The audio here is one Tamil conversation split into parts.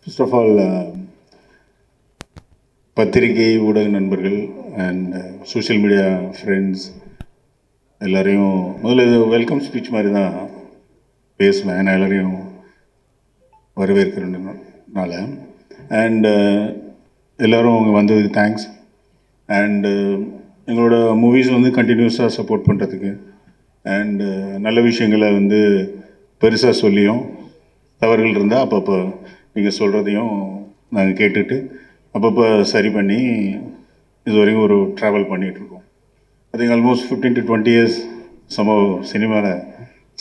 First of all, பத்திரிகை ஊடக நண்பர்கள் அண்ட் சோஷியல் மீடியா ஃப்ரெண்ட்ஸ் எல்லோரையும் முதல்ல இது வெல்கம் ஸ்பீச் மாதிரி தான் பேசுவேன். நான் எல்லோரையும் வரவேற்கிறதுனால அண்ட் எல்லோரும் அவங்க வந்ததுக்கு தேங்க்ஸ். அண்டு எங்களோட மூவிஸ் வந்து கண்டினியூஸாக சப்போர்ட் பண்ணுறதுக்கு அண்டு நல்ல விஷயங்களை வந்து பெருசாக சொல்லியும் தவறுகள் இருந்தால் அப்பப்போ நீங்கள் சொல்கிறதையும் நாங்கள் கேட்டுட்டு அப்பப்போ சரி பண்ணி இது வரைக்கும் ஒரு ட்ராவல் பண்ணிகிட்ருக்கோம். I think almost 15 to 20 years சினிமாவில்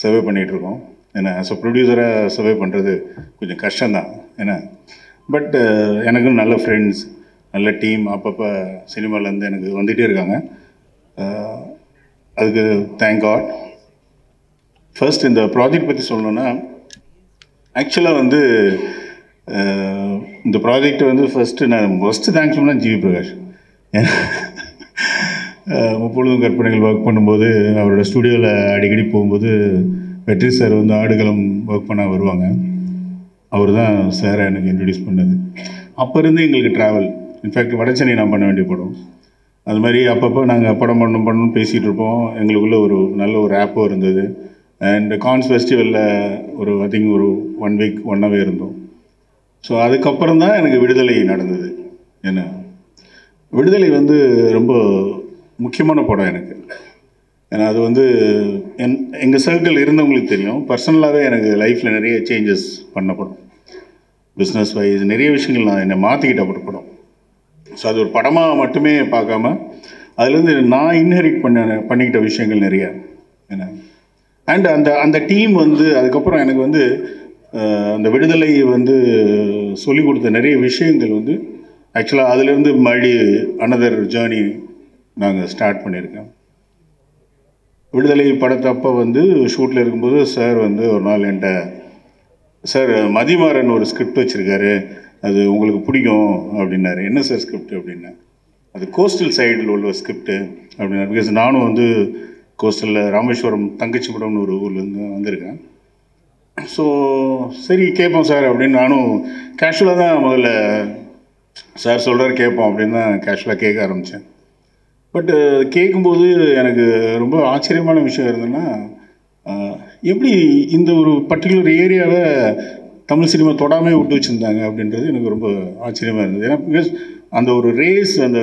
சர்வே பண்ணிகிட்ருக்கோம். ஏன்னா ஆஸ் அ ப்ரொடியூசராக சர்வே பண்ணுறது கொஞ்சம் கஷ்டம்தான். ஏன்னா பட் எனக்கும் நல்ல ஃப்ரெண்ட்ஸ், நல்ல டீம் அப்பப்போ சினிமாவிலேருந்து எனக்கு வந்துகிட்டே இருக்காங்க. அதுக்கு தேங்க் காட். ஃபர்ஸ்ட் இந்த ப்ராஜெக்ட் பற்றி சொல்லணுன்னா, ஆக்சுவலாக வந்து இந்த ப்ராஜெக்ட் வந்து ஃபஸ்ட்டு தேங்க்ஸ் பண்ணால் ஜிவி பிரகாஷ். முப்பொழுதும் கற்பனைகள் ஒர்க் பண்ணும்போது அவரோட ஸ்டுடியோவில் அடிக்கடி போகும்போது வெற்றி சார் வந்து ஆடுகளம் ஒர்க் பண்ண வருவாங்க. அவர் தான் சாரை எனக்கு இன்ட்ரடியூஸ் பண்ணது. அப்போ இருந்து எங்களுக்கு ட்ராவல். இன்ஃபேக்ட் வடச்சென்னை நான் பண்ண வேண்டிய படம். அது மாதிரி அப்பப்போ நாங்கள் படம் பண்ணணும்னு பேசிகிட்டு இருப்போம். எங்களுக்குள்ளே ஒரு நல்ல ஒரு ஆப்போ இருந்தது. அண்ட் கான்ஸ் ஃபெஸ்டிவலில் ஐ திங்க் ஒரு 1 week 1 hour இருந்தோம். ஸோ அதுக்கப்புறம் தான் எனக்கு விடுதலை நடந்தது. ஏன்னா விடுதலை வந்து ரொம்ப முக்கியமான படம் எனக்கு. ஏன்னா அது வந்து எங்கள் சர்க்கிள் இருந்தவங்களுக்கு தெரியும். பர்சனலாகவே எனக்கு லைஃப்பில் நிறைய சேஞ்சஸ் பண்ண படம். பிஸ்னஸ் வைஸ் நிறைய விஷயங்கள் நான் என்னை மாற்றிக்கிட்ட படம். ஸோ அது ஒரு படமாக மட்டுமே பார்க்காம அதுலேருந்து நான் இன்ஹெரிட் பண்ணிக்கிட்ட விஷயங்கள் நிறையா. ஏன்னா அண்ட் அந்த டீம் வந்து அதுக்கப்புறம் எனக்கு வந்து அந்த விடுதலை வந்து சொல்லிக் கொடுத்த நிறைய விஷயங்கள் வந்து ஆக்சுவலாக அதுலேருந்து மறுபடி அனதர் ஜேர்னி நாங்கள் ஸ்டார்ட் பண்ணியிருக்கேன். விடுதலை படத்தப்போ வந்து ஷூட்டில் இருக்கும்போது சார் வந்து ஒரு நாள் என்கிட்ட, சார் மதிமாறன் ஒரு ஸ்கிரிப்ட் வச்சுருக்காரு, அது உங்களுக்கு பிடிக்கும் அப்படின்னாரு. என்ன சார் ஸ்கிரிப்ட் அப்படின்னா, அது கோஸ்டல் சைடில் உள்ள ஸ்கிரிப்டு அப்படின்னாரு. பிகாஸ் நானும் வந்து கோஸ்டலில் ராமேஸ்வரம் தங்கச்சிபுரம்னு ஒரு ஊர்லேருந்து வந்திருக்கேன். ஸோ சரி கேட்போம் சார் அப்படின்னு நானும் கேஷுவலாக தான் முதல்ல சார் சொல்கிறார் கேட்போம் அப்படின்னு தான் கேஷுவலாக கேட்க ஆரம்பித்தேன். பட்டு கேட்கும்போது எனக்கு ரொம்ப ஆச்சரியமான விஷயம் இருந்ததுன்னா, எப்படி இந்த ஒரு பர்டிகுலர் ஏரியாவை தமிழ் சினிமா தொடாமே விட்டு வச்சுருந்தாங்க அப்படின்றது எனக்கு ரொம்ப ஆச்சரியமாக இருந்தது. ஏன்னா பிகாஸ் அந்த ஒரு ரேஸ், அந்த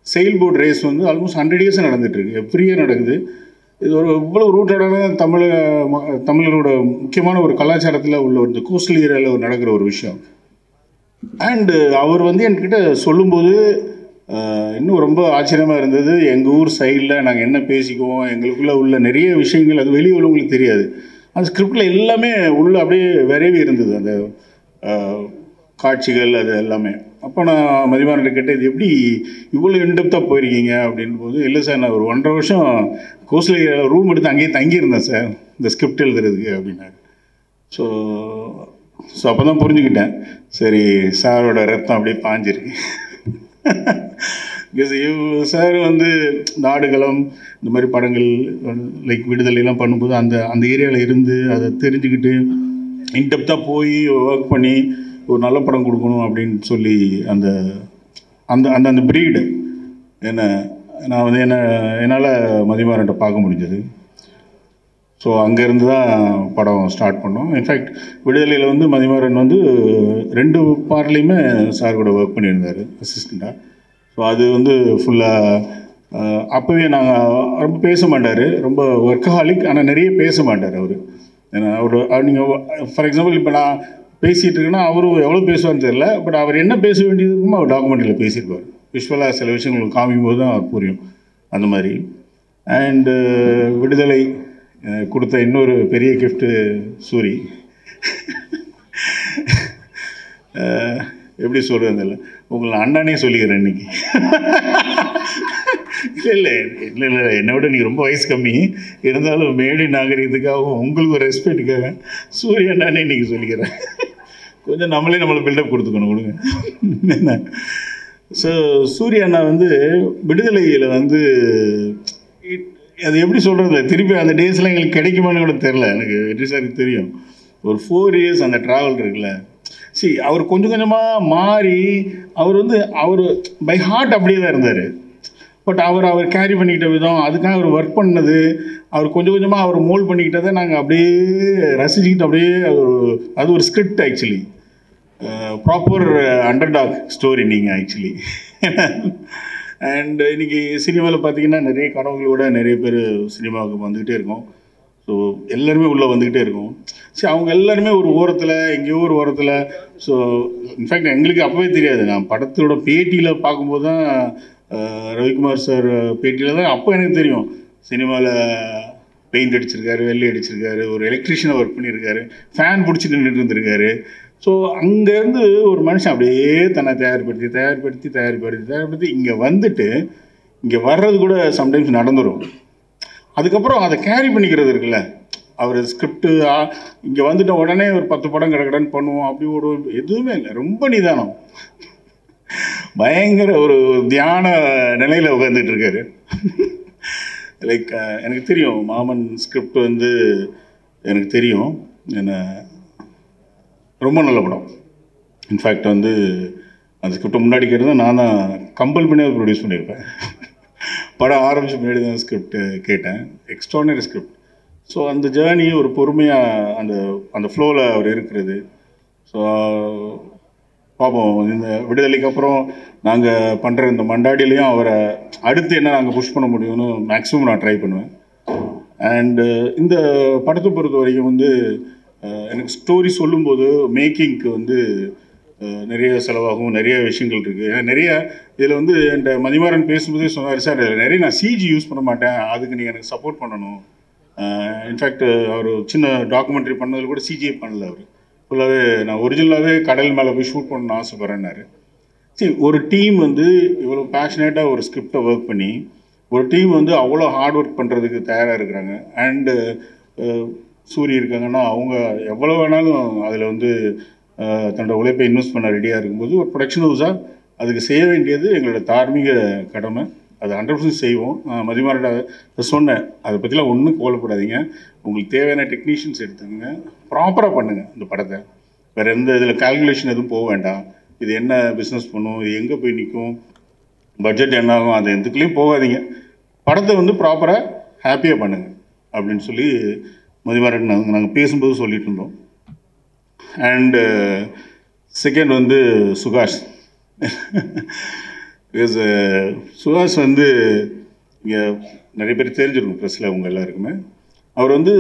செயில் போர்ட் ரேஸ் வந்து ஆல்மோஸ்ட் 100 years நடந்துகிட்ருக்கு. எவ்ரி இயர் நடக்குது. இது ஒரு இவ்வளோ ரூட்டடான தமிழரோட முக்கியமான ஒரு கலாச்சாரத்தில் உள்ள ஒரு கோஸ்டல் ஏரியாவில் நடக்கிற ஒரு விஷயம். அண்டு அவர் வந்து என்கிட்ட சொல்லும்போது இன்னும் ரொம்ப ஆச்சரியமாக இருந்தது. எங்கள் ஊர் சைடில் நாங்கள் என்ன பேசிக்குவோம், எங்களுக்குள்ளே உள்ள நிறைய விஷயங்கள் அது வெளியே உள்ளவங்களுக்கு தெரியாது. அந்த ஸ்கிரிப்டில் எல்லாமே உள்ளே அப்படியே விரைவி இருந்தது அந்த காட்சிகள் அது எல்லாமே. அப்போ நான் மதிமாறன் கேட்டேன், இது எப்படி இவ்வளோ இன்டெப்த்தாக போயிருக்கீங்க அப்படின் போது, இல்லை சார் நான் ஒரு 1.5 வருஷம் கோஸ்டல் ஏரியாவில் ரூம் எடுத்து அங்கேயே தங்கியிருந்தேன் சார் இந்த ஸ்கிரிப்ட் எழுதுறதுக்கு அப்படின்னாரு. ஸோ அப்போ தான் புரிஞ்சுக்கிட்டேன், சரி சாரோட ரத்தம் அப்படியே பாஞ்சிருக்கு. பிகாஸ் சார் வந்து இந்த ஆடுகளம் இந்த மாதிரி படங்கள் லைக் விடுதலையெல்லாம் பண்ணும்போது அந்த ஏரியாவில் இருந்து அதை தெரிஞ்சுக்கிட்டு இன்டெப்த்தாக போய் ஒர்க் பண்ணி ஒரு நல்ல படம் கொடுக்கணும் அப்படின்னு சொல்லி அந்த அந்த அந்த அந்த ப்ரீடு நான் வந்து என்னால் மதிமாறன்ட்ட பார்க்க முடிஞ்சது. ஸோ அங்கேருந்து தான் படம் ஸ்டார்ட் பண்ணோம். இன்ஃபேக்ட் விடுதலையில் வந்து மதிமாறன் வந்து 2 பார்ட்லேயுமே சார் கூட ஒர்க் பண்ணியிருந்தார் அசிஸ்டண்ட்டாக. ஸோ அது வந்து ஃபுல்லாக அப்போவே நாங்கள் ரொம்ப பேச மாட்டார், ரொம்ப ஒர்க்கஹாலிக், ஆனால் நிறைய பேச மாட்டார் அவர். ஏன்னா நீங்கள் ஃபார் எக்ஸாம்பிள் இப்போ நான் பேசிகிட்டு இருக்குன்னா அவரும் எவ்வளோ பேசுவார்னு தெரியல, பட் அவர் என்ன பேச வேண்டியது இருக்குமோ அவர் டாக்குமெண்ட்ரியில் பேசியிருப்பார். விஷுவலாக சில விஷயங்களுக்கு காமிக்கும் போது தான் அவர் புரியும் அந்த மாதிரி. அண்டு விடுதலை கொடுத்த இன்னொரு பெரிய கிஃப்ட்டு சூரி. எப்படி சொல்கிறது இல்லை, உங்களை அண்ணானே சொல்லிக்கிறேன் இன்றைக்கி. இல்லை என்னை விட நீங்கள் ரொம்ப வயசு கம்மி இருந்தாலும் மேடை நாகரிகத்துக்காகவும் உங்களுக்கு ஒரு ரெஸ்பெக்டுக்காக சூரிய அண்ணானே இன்றைக்கி சொல்லிக்கிறேன். கொஞ்சம் நம்மளை பில்டப் கொடுத்துக்கணும் கொடுங்க என்ன. ஸோ சூரிய அண்ணா வந்து விடுதலையில் வந்து அது எப்படி சொல்கிறது, திருப்பி அந்த டேஸ்லாம் எங்களுக்கு கிடைக்குமான்னு கூட தெரில. எனக்கு வெற்றி சாருக்கு தெரியும். ஒரு 4 years அந்த ட்ராவல் இருக்குல்ல, அவர் கொஞ்சம் கொஞ்சமாக மாறி அவர் வந்து அவர் பை ஹார்ட் அப்படியே தான் இருந்தார். பட் அவர் கேரி பண்ணிக்கிட்ட விதம், அதுக்காக அவர் ஒர்க் பண்ணது, அவர் கொஞ்சம் கொஞ்சமாக அவர் மோல்ட் பண்ணிக்கிட்டதை நாங்கள் அப்படியே ரசிச்சுக்கிட்டு அப்படியே அது ஒரு script actually, proper underdog story நீங்கள் ஆக்சுவலி. அண்ட் இன்றைக்கி சினிமாவில் பார்த்தீங்கன்னா நிறைய கனவுகளோட நிறைய பேர் சினிமாவுக்கு வந்துக்கிட்டே இருக்கோம். ஸோ எல்லாருமே உள்ளே வந்துக்கிட்டே இருக்கும். அவங்க எல்லாருமே ஒரு ஓரத்தில், எங்கேயோ ஒரு ஓரத்தில். ஸோ இன்ஃபேக்ட் எங்களுக்கு அப்போவே தெரியாது. நான் படத்தோட பேட்டியில் பார்க்கும்போது தான், ரவிக்குமார் சார் பேட்டியில் தான் அப்போ எனக்கு தெரியும் சினிமாவில் பெயிண்ட் அடிச்சிருக்காரு, வெள்ளை அடிச்சிருக்காரு, ஒரு எலக்ட்ரிஷியனை ஒர்க் பண்ணியிருக்காரு, ஃபேன் பிடிச்சி நின்றுட்டு இருந்திருக்காரு. ஸோ அங்கேருந்து ஒரு மனுஷன் அப்படியே தன்னை தயார்படுத்தி இங்கே வந்துட்டு இங்கே வர்றது கூட சம்டைம்ஸ் நடந்துடும். அதுக்கப்புறம் அதை கேரி பண்ணிக்கிறது இருக்குல்ல, அவர் ஸ்கிரிப்டு இங்கே வந்துட்ட உடனே ஒரு 10 படம் கடன்னு பண்ணுவோம், அப்படி ஓடுவோம், எதுவுமே இல்லை. ரொம்ப நிதானம், பயங்கர ஒரு தியான நிலையில் உட்காந்துட்டு இருக்காரு. லைக் எனக்கு தெரியும் மாமன் ஸ்கிரிப்ட் வந்து எனக்கு தெரியும், என்ன ரொம்ப நல்ல படம். இன்ஃபேக்ட் வந்து அந்த ஸ்கிரிப்டை முன்னாடி கேட்டு நான் தான் கம்பல் பண்ணி அதை ப்ரொடியூஸ் பண்ணியிருப்பேன். படம் ஆரம்பித்து முன்னாடி தான் ஸ்கிரிப்ட் கேட்டேன். Extraordinary script. ஸோ அந்த ஜேர்னி ஒரு பொறுமையாக அந்த ஃப்ளோவில் அவர் இருக்கிறது. ஸோ பார்ப்போம், இந்த விடுதலைக்கு அப்புறம் நாங்கள் பண்ணுற இந்த மண்டாடிலையும் அவரை அடுத்து என்ன நாங்கள் புஷ் பண்ண முடியும்னு மேக்ஸிமம் நான் ட்ரை பண்ணுவேன். அண்டு இந்த படத்தை பொறுத்த வரைக்கும் வந்து எனக்கு ஸ்டோரி சொல்லும்போது மேக்கிங்க்கு வந்து நிறைய செலவாகும், நிறைய விஷயங்கள் இருக்குது. ஏன்னா நிறைய இதில் வந்து என்கிட்ட மதிமாறன் பேசும்போதே சொன்னார், சார் நிறைய நான் சிஜி யூஸ் பண்ண மாட்டேன், அதுக்கு நீங்கள் எனக்கு சப்போர்ட் பண்ணணும். இன்ஃபேக்ட் அவர் சின்ன டாக்குமெண்ட்ரி பண்ணதில் கூட சிஜியை பண்ணல. அவர் ஃபுல்லாகவே நான் ஒரிஜினலாகவே கடல் மேலே போய் ஷூட் பண்ணணும்னு ஆசைப்பட்றேன்னாரு. சரி, ஒரு டீம் வந்து இவ்வளோ பேஷனேட்டாக ஒரு ஸ்கிரிப்டை ஒர்க் பண்ணி, ஒரு டீம் வந்து அவ்வளோ ஹார்ட் ஒர்க் பண்ணுறதுக்கு தயாராக இருக்கிறாங்க. அண்டு சூரிய இருக்காங்கன்னா அவங்க எவ்வளோ வேணாலும் அதில் வந்து தன்னோட உழைப்பை இன்வெஸ்ட் பண்ண ரெடியாக இருக்கும்போது ஒரு ப்ரொடக்ஷன் ஹவுஸாக அதுக்கு செய்ய வேண்டியது எங்களோட தார்மீக கடமை. அது 100% செய்வோம். மதிமாரோட சொன்னேன், அதை பற்றிலாம் ஒன்றும் கவலைப்படாதீங்க, உங்களுக்கு தேவையான டெக்னீஷியன்ஸ் எடுத்துக்கோங்க, ப்ராப்பராக பண்ணுங்கள் இந்த படத்தை, வேறு எந்த இதில் கால்குலேஷன் எதுவும் போக வேண்டாம், இது என்ன பிஸ்னஸ் பண்ணும், இது எங்கே போய் நிற்கும், பட்ஜெட் என்ன ஆகும், அது எதுக்குள்ளேயும் போகாதீங்க, படத்தை வந்து ப்ராப்பராக ஹாப்பியாக பண்ணுங்கள் அப்படின்னு சொல்லி மதிமாறன் நாங்கள் பேசும்போது சொல்லிட்டு இருந்தோம். அண்டு செகண்ட் வந்து சுகாஷ். பிகாஸ் சுகாஷ் வந்து இங்கே நிறைய பேர் தெரிஞ்சிருக்கும் ப்ரெஸ்ஸில் அவங்க எல்லாருக்குமே. அவர் வந்து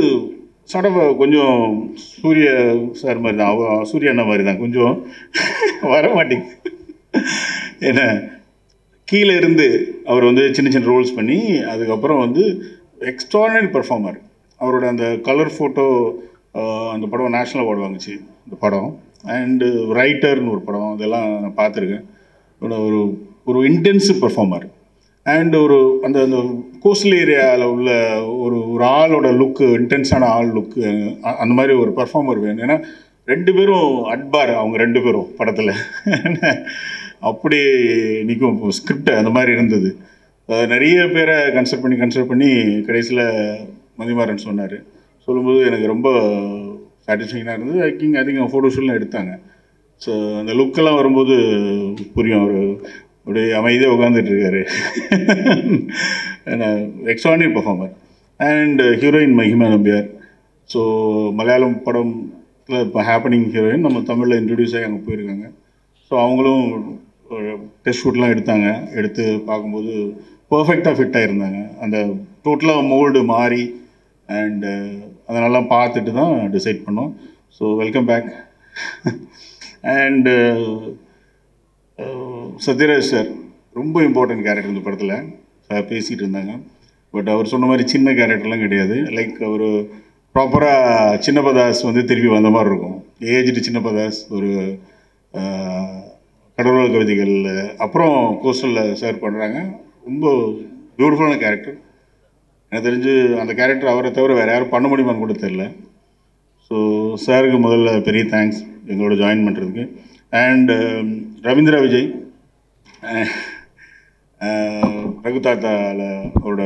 கொஞ்சம் சூரிய சார் மாதிரி தான், சூரிய அண்ணா மாதிரி தான், கொஞ்சம் வர மாட்டேங்குது. ஏன்னா கீழே இருந்து அவர் வந்து சின்ன சின்ன ரோல்ஸ் பண்ணி அதுக்கப்புறம் வந்து எக்ஸ்ட்ரானரி பர்ஃபார்மர். அவரோட அந்த கலர் ஃபோட்டோ அந்த படம் நேஷ்னல் அவார்டு வாங்குச்சு இந்த படம். அண்டு ரைட்டர்னு ஒரு படம், அதெல்லாம் நான் பார்த்துருக்கேன். ஒரு ஒரு இன்டென்சிவ் பர்ஃபார்மர். அண்ட் அந்த அந்த கோஸ்டல் ஏரியாவில் உள்ள ஒரு ஆளோட லுக்கு, இன்டென்ஸான ஆள் லுக்கு, அந்த மாதிரி ஒரு பர்ஃபார்மர் வேணும். ஏன்னா 2 பேரும் அட்பார், அவங்க 2 பேரும் படத்தில் அப்படி நிற்கும். ஸ்கிரிப்ட் அந்த மாதிரி இருந்தது. நிறைய பேரை கன்சல்ட் பண்ணி கடைசியில் மதிமாறன் சொன்னார். சொல்லும்போது எனக்கு ரொம்ப சாட்டிஸ்ஃபைங்காக இருந்தது. ஐ திங்க் ஃபோட்டோஷூட்லாம் எடுத்தாங்க. ஸோ அந்த லுக்கெல்லாம் வரும்போது புரியும், அவர் அப்படியே அமைதியாக உட்காந்துட்ருக்காரு. Extraordinary performer. And heroine Mahima Nambiar. So Malayalam படத்தில் இப்போ ஹேப்பனிங் ஹீரோயின் நம்ம தமிழில் இன்ட்ரடியூஸ் ஆகி அங்கே போயிருக்காங்க. ஸோ அவங்களும் டெஸ்ட் ஷூட்லாம் எடுத்தாங்க. எடுத்து பார்க்கும்போது பர்ஃபெக்டாக ஃபிட் ஆகிருந்தாங்க. அந்த டோட்டலாக மோல்டு மாறி அண்டு அதனெல்லாம் பார்த்துட்டு தான் டிசைட் பண்ணோம். So welcome back. And Sathyaraj sir ரொம்ப இம்பார்ட்டன்ட் கேரக்டர் இந்த படத்தில். சார் பேசிகிட்டு இருந்தாங்க. பட் அவர் சொன்ன மாதிரி சின்ன கேரக்டர்லாம் கிடையாது. லைக் அவர் ப்ராப்பராக சின்னப்பதாஸ் வந்து திருப்பி வந்த மாதிரி இருக்கும். ஏஜ்டு சின்னப்பதாஸ், ஒரு கடவுள் கவிதைகள் அப்புறம் கோஸ்டலில் சார் பண்ணுறாங்க. ரொம்ப பியூட்டிஃபுல்லான கேரக்டர். எனக்கு தெரிஞ்சு அந்த கேரக்டர் அவரை தவிர வேறு யாரும் பண்ண முடியுமான்னு கூட தெரில. ஸோ சாருக்கு முதல்ல பெரிய தேங்க்ஸ் எங்களோட ஜாயின் பண்ணுறதுக்கு. அண்டு ரவீந்திரா விஜய், ரகுதாத்தாவில் அவரோட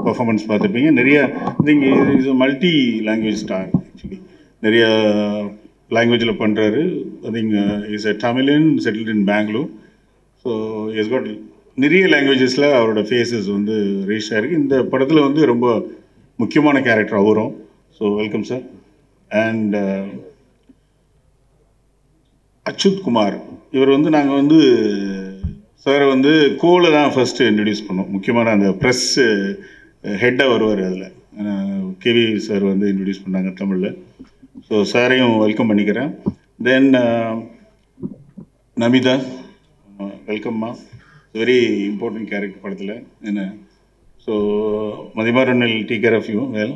பர்ஃபார்மன்ஸ் பார்த்துருப்பீங்க. நிறைய is multi language star actually. நிறைய லாங்குவேஜில் பண்ணுறாரு. ஐ திங்க் இஸ் அ தமிழன் settled in Bangalore. So is got நிறைய லாங்குவேஜஸில் அவரோட ஃபேஸஸ் வந்து ரீச் ஆகிருக்கு. இந்த படத்தில் வந்து ரொம்ப முக்கியமான கேரக்டர் அவரும். So welcome sir. And Achuth Kumar, இவர் வந்து நாங்கள் வந்து சாரை வந்து கோவில் தான் ஃபஸ்ட்டு இன்ட்ரடியூஸ் பண்ணோம். முக்கியமான அந்த ப்ரெஸ் ஹெட்டாக வருவார் அதில். கேவி சார் வந்து இன்ட்ரடியூஸ் பண்ணாங்க தமிழில். ஸோ சாரையும் வெல்கம் பண்ணிக்கிறேன். தென் நமிதா, வெல்கம்மா. வெரி இம்பார்ட்டன்ட் கேரக்டர் படத்தில் என்ன. So Mathimaran will take care of you well.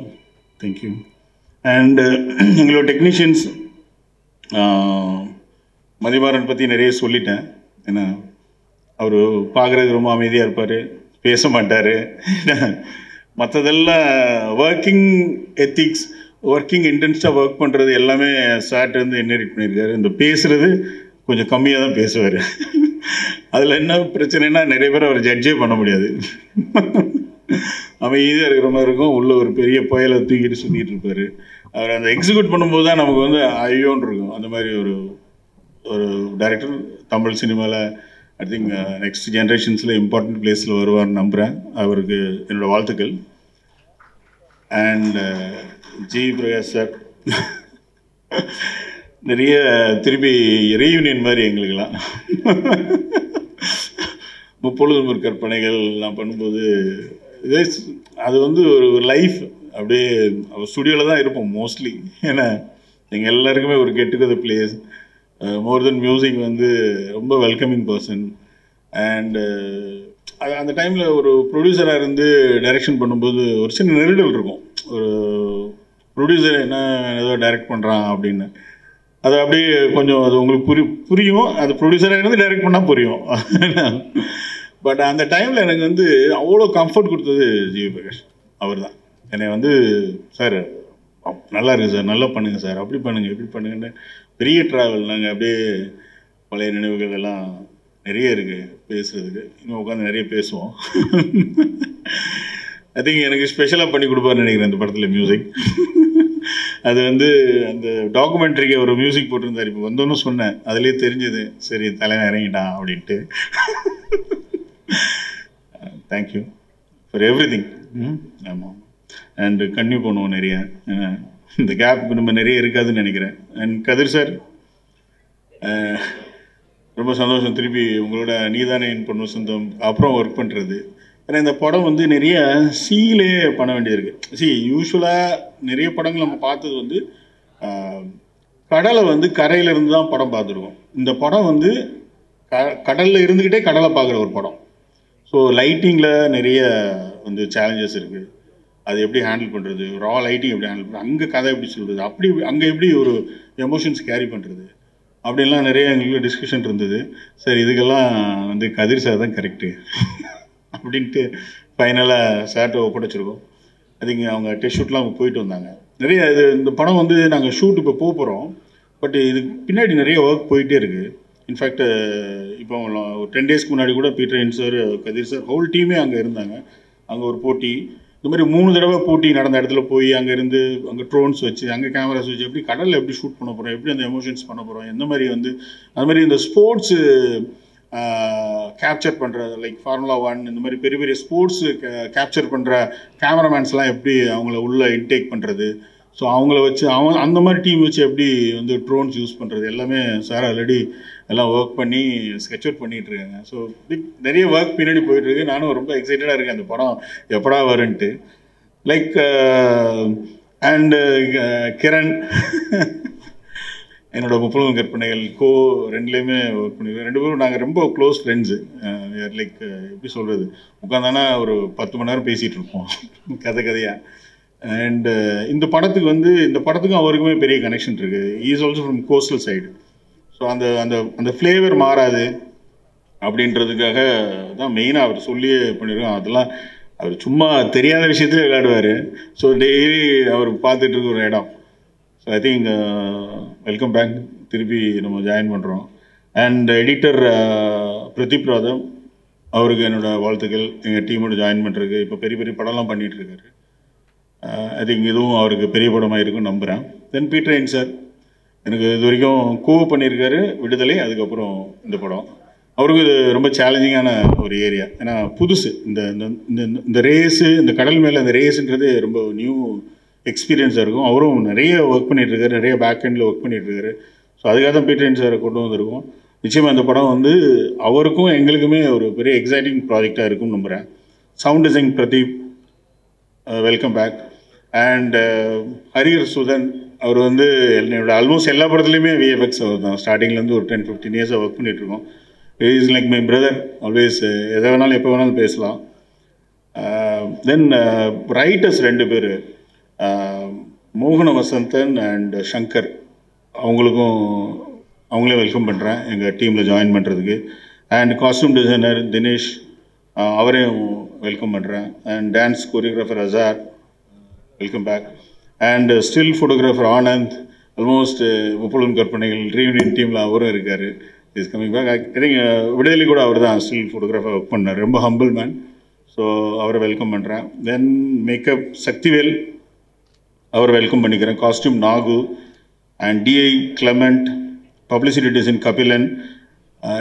Thank you. And எங்களோட டெக்னீஷியன்ஸ், மதிமாறன் பற்றி நிறைய சொல்லிட்டேன். ஏன்னா அவர் பார்க்குறதுக்கு ரொம்ப அமைதியாக இருப்பார், பேச மாட்டார். மற்றதெல்லாம் ஒர்க்கிங் எத்திக்ஸ், ஒர்க்கிங் இன்டென்ஸாக ஒர்க் பண்ணுறது எல்லாமே சார்ட்டு வந்து இன்ஹெரிட் பண்ணியிருக்காரு. இந்த பேசுகிறது கொஞ்சம் கம்மியாக தான் பேசுவார். அதில் என்ன பிரச்சனைனா நிறைய பேர் அவர் ஜட்ஜே பண்ண முடியாது. அமைதியாக இருக்கிற மாதிரி இருக்கும், உள்ள ஒரு பெரிய புயலை தூக்கிட்டு சுற்றிட்டு இருப்பார். அவர் அந்த எக்ஸிக்யூட் பண்ணும்போது தான் நமக்கு வந்து ஐயோன்னு இருக்கும். அந்த மாதிரி ஒரு டைரக்டர் தமிழ் சினிமாவில் ஐ திங்க் நெக்ஸ்ட் ஜென்ரேஷன்ஸில் இம்பார்ட்டன்ட் பிளேஸில் வருவார்னு நம்புகிறேன். அவருக்கு என்னோடய வாழ்த்துக்கள். அண்ட் ஜி பிரகாஷ் சார், நிறைய திருப்பி ரீயூனியன் மாதிரி எங்களுக்கெல்லாம் முப்பொழுதும் கற்பனைகள் நான் பண்ணும்போது அது வந்து ஒரு லைஃப் அப்படியே ஸ்டுடியோவில் தான் இருப்போம் மோஸ்ட்லி. ஏன்னா எங்கள் எல்லாருக்குமே ஒரு கெட் டுகெதர் பிளேஸ். மோர் தென் மியூசிக் வந்து ரொம்ப வெல்கமிங் பர்சன். அண்டு அந்த டைமில் ஒரு ப்ரொடியூசராக இருந்து டைரெக்ஷன் பண்ணும்போது ஒரு சின்ன நெருடல் இருக்கும். ஒரு ப்ரொடியூசர் என்ன ஏதோ டைரக்ட் பண்ணுறான் அப்படின்னு, அது அப்படியே கொஞ்சம் அது உங்களுக்கு புரியும். அது ப்ரொடியூசராக இருந்து டைரக்ட் பண்ணால் புரியும். பட் அந்த டைமில் எனக்கு வந்து அவ்வளோ கம்ஃபர்ட் கொடுத்தது ஜிவி பிரகாஷ் அவர் தான். என்னை வந்து சார் நல்லா இருக்குது சார், நல்லா பண்ணுங்கள் சார், அப்படி பண்ணுங்கள் இப்படி பண்ணுங்கன்னு பெரிய ட்ராவல். நாங்கள் அப்படியே பழைய நினைவுகள் எல்லாம் நிறைய இருக்குது பேசுகிறதுக்கு. இன்னும் உட்காந்து நிறைய பேசுவோம். ஐ திங்க் எனக்கு ஸ்பெஷலாக பண்ணி கொடுப்பாருன்னு நினைக்கிறேன் அந்த படத்தில் மியூசிக். அது வந்து அந்த டாக்குமெண்ட்ரிக்கு ஒரு மியூசிக் போட்டிருந்தார். இப்போ வந்தோன்னு சொன்னேன், அதுலேயே தெரிஞ்சது சரி தலைவன் இறங்கிட்டான் அப்படின்ட்டு. Thank you for every thing. ஆமாம். அண்டு கன்டினியூ பண்ணுவோம் நிறையா. இந்த கேப் நம்ம நிறைய இருக்காதுன்னு நினைக்கிறேன். அண்ட் கதிர் சார், ரொம்ப சந்தோஷம் திருப்பி உங்களோட நீதானே என் பொண்ணு சொந்தம் அப்புறம் ஒர்க் பண்ணுறது. ஏன்னா இந்த படம் வந்து நிறைய சீலே பண்ண வேண்டியிருக்கு. யூஸ்வலாக நிறைய படங்கள் நம்ம பார்த்தது வந்து கடலை வந்து கரையிலேருந்து தான் படம் பார்த்துருக்கோம். இந்த படம் வந்து கடலில் இருந்துக்கிட்டே கடலை பார்க்குற ஒரு படம். ஸோ லைட்டிங்கில் நிறைய வந்து சேலஞ்சஸ் இருக்குது. அது எப்படி ஹேண்டில் பண்ணுறது, ரா லைட்டிங் எப்படி ஹேண்டில் பண்ணுறது, அங்கே கதை எப்படி சொல்கிறது, அப்படி அங்கே எப்படி ஒரு எமோஷன்ஸ் கேரி பண்ணுறது, அப்படின்லாம் நிறைய எங்களுக்கு டிஸ்கஷன் இருந்தது. சரி இதுக்கெல்லாம் வந்து கதிர் சார் தான் கரெக்டு அப்படின்ட்டு ஃபைனலாக சார்ட்டை ஒப்படைச்சிருக்கோம். அதுங்க அவங்க டெஸ்ட் ஷூட்லாம் அவங்க போயிட்டு வந்தாங்க. நிறைய இது இந்த படம் வந்து நாங்கள் ஷூட் இப்போ போகிறோம். பட் இதுக்கு பின்னாடி நிறைய ஒர்க் போயிட்டே இருக்குது. இன்ஃபேக்ட் இப்போ ஒரு 10 டேஸ்க்கு முன்னாடி கூட பீட்டர் சார், கதிர் சார், ஹோல் டீமே அங்கே இருந்தாங்க. அங்கே ஒரு போட்டி, இந்த மாதிரி 3 தடவை போட்டி நடந்த இடத்துல போய் அங்கே இருந்து அங்கே ட்ரோன்ஸ் வச்சு அங்கே கேமராஸ் வச்சு எப்படி கடலில் எப்படி ஷூட் பண்ண போகிறோம், எப்படி அந்த எமோஷன்ஸ் பண்ண போகிறோம், எந்த மாதிரி வந்து அது மாதிரி இந்த ஸ்போர்ட்ஸு கேப்சர் பண்ணுறது லைக் ஃபார்முலா 1 இந்த மாதிரி பெரிய பெரிய ஸ்போர்ட்ஸு கேப்சர் பண்ணுற கேமராமேன்ஸ்லாம் எப்படி அவங்கள உள்ளே இன்டேக் பண்ணுறது, ஸோ அவங்கள வச்சு அந்த மாதிரி டீம் வச்சு எப்படி வந்து ட்ரோன்ஸ் யூஸ் பண்ணுறது எல்லாமே சார் ஆல்ரெடி எல்லாம் ஒர்க் பண்ணி ஸ்கெட்ச் அவுட் பண்ணிகிட்ருக்காங்க. ஸோ நிறைய ஒர்க் பின்னாடி போயிட்டுருக்கு. நானும் ரொம்ப எக்ஸைட்டடாக இருக்கேன் அந்த படம் எப்படா வருன்ட்டு. லைக் அண்டு கிரண் என்னோடய முப்பொழுதும் கற்பனைகள் ரெண்டுலேயுமே ஒர்க் பண்ணியிருக்கேன். 2 பேரும் நாங்கள் ரொம்ப க்ளோஸ் ஃப்ரெண்ட்ஸு. லைக் எப்படி சொல்கிறது, உட்காந்தானா ஒரு 10 மணி நேரம் பேசிகிட்டு இருப்போம் கதையாக. அண்டு இந்த படத்துக்கும் அவருக்குமே பெரிய கனெக்ஷன் இருக்குது. Is also from coastal side. So அந்த அந்த அந்த ஃப்ளேவர் மாறாது அப்படின்றதுக்காக தான் மெயினாக அவர் சொல்லியே பண்ணியிருக்கோம். அதெல்லாம் அவர் சும்மா தெரியாத விஷயத்துலேயே விளையாடுவார். ஸோ டெய்லி அவர் பார்த்துட்டு இருக்க ஒரு இடம். So I think welcome back, திருப்பி நம்ம ஜாயின் பண்ணுறோம். அண்ட் எடிட்டர் பிரதீப் ராதம், அவருக்கு என்னோடய வாழ்த்துக்கள். எங்கள் டீமோட ஜாயின் பண்ணுறதுக்கு இப்போ பெரிய பெரிய படம்லாம் பண்ணிகிட்ருக்காரு. ஐ திங்க் இதுவும் அவருக்கு பெரிய படமாக இருக்குன்னு நம்புகிறேன். தென் பீட்டர் சார், எனக்கு இது வரைக்கும் கூவு பண்ணியிருக்காரு, விடுதலை, அதுக்கப்புறம் இந்த படம். அவருக்கு இது ரொம்ப சேலஞ்சிங்கான ஒரு ஏரியா. ஏன்னா புதுசு இந்த இந்த ரேஸு, இந்த கடல் மேலே இந்த ரேஸுன்றது ரொம்ப நியூ எக்ஸ்பீரியன்ஸாக இருக்கும். அவரும் நிறைய ஒர்க் பண்ணிகிட்ருக்காரு, நிறைய பேக் எண்டில் ஒர்க் பண்ணிகிட்ருக்காரு. ஸோ அதுக்காக தான் பீட்டர் சாரை கொண்டு வந்திருக்கோம். நிச்சயமாக இந்த படம் வந்து அவருக்கும் எங்களுக்குமே ஒரு பெரிய எக்ஸைட்டிங் ப்ராஜெக்டாக இருக்கும்னு நம்புகிறேன். Sound design Pradeep, welcome back. And Harihar Sudhan, அவர் வந்து என்னோட ஆல்மோஸ்ட் எல்லா படத்துலையுமே விஎஃப்எக்ஸ் அவர் தான். ஸ்டார்டிங்லேருந்து ஒரு 10-15 இயர்ஸாக ஒர்க் பண்ணிகிட்ருக்கோம். Is like my brother, always எதை வேணாலும் எப்போ வேணாலும் பேசலாம். தென் ரைட்டர்ஸ் 2 பேர், மோகன வசந்தன் அண்ட் சங்கர், அவங்களே வெல்கம் பண்ணுறேன் எங்கள் டீமில் ஜாயின் பண்ணுறதுக்கு. அண்ட் காஸ்டியூம் டிசைனர் தினேஷ், அவரையும் வெல்கம் பண்ணுறேன். And dance choreographer Azar, welcome back. And still photographer Anand, almost Muppozhudhum Karpanaigal reunion டீமில் அவரும் இருக்கார். Is coming back. I think Viduthalai கூட அவர் தான் ஸ்டில் ஃபோட்டோகிராஃபர் ஒர்க் பண்ணார். ரொம்ப ஹம்பிள் மேன். ஸோ அவரை வெல்கம் பண்ணுறேன். தென் மேக்கப் சக்திவேல், அவர் வெல்கம் பண்ணிக்கிறேன். Costume Nagu and DI Clement, publicity design Kabilan,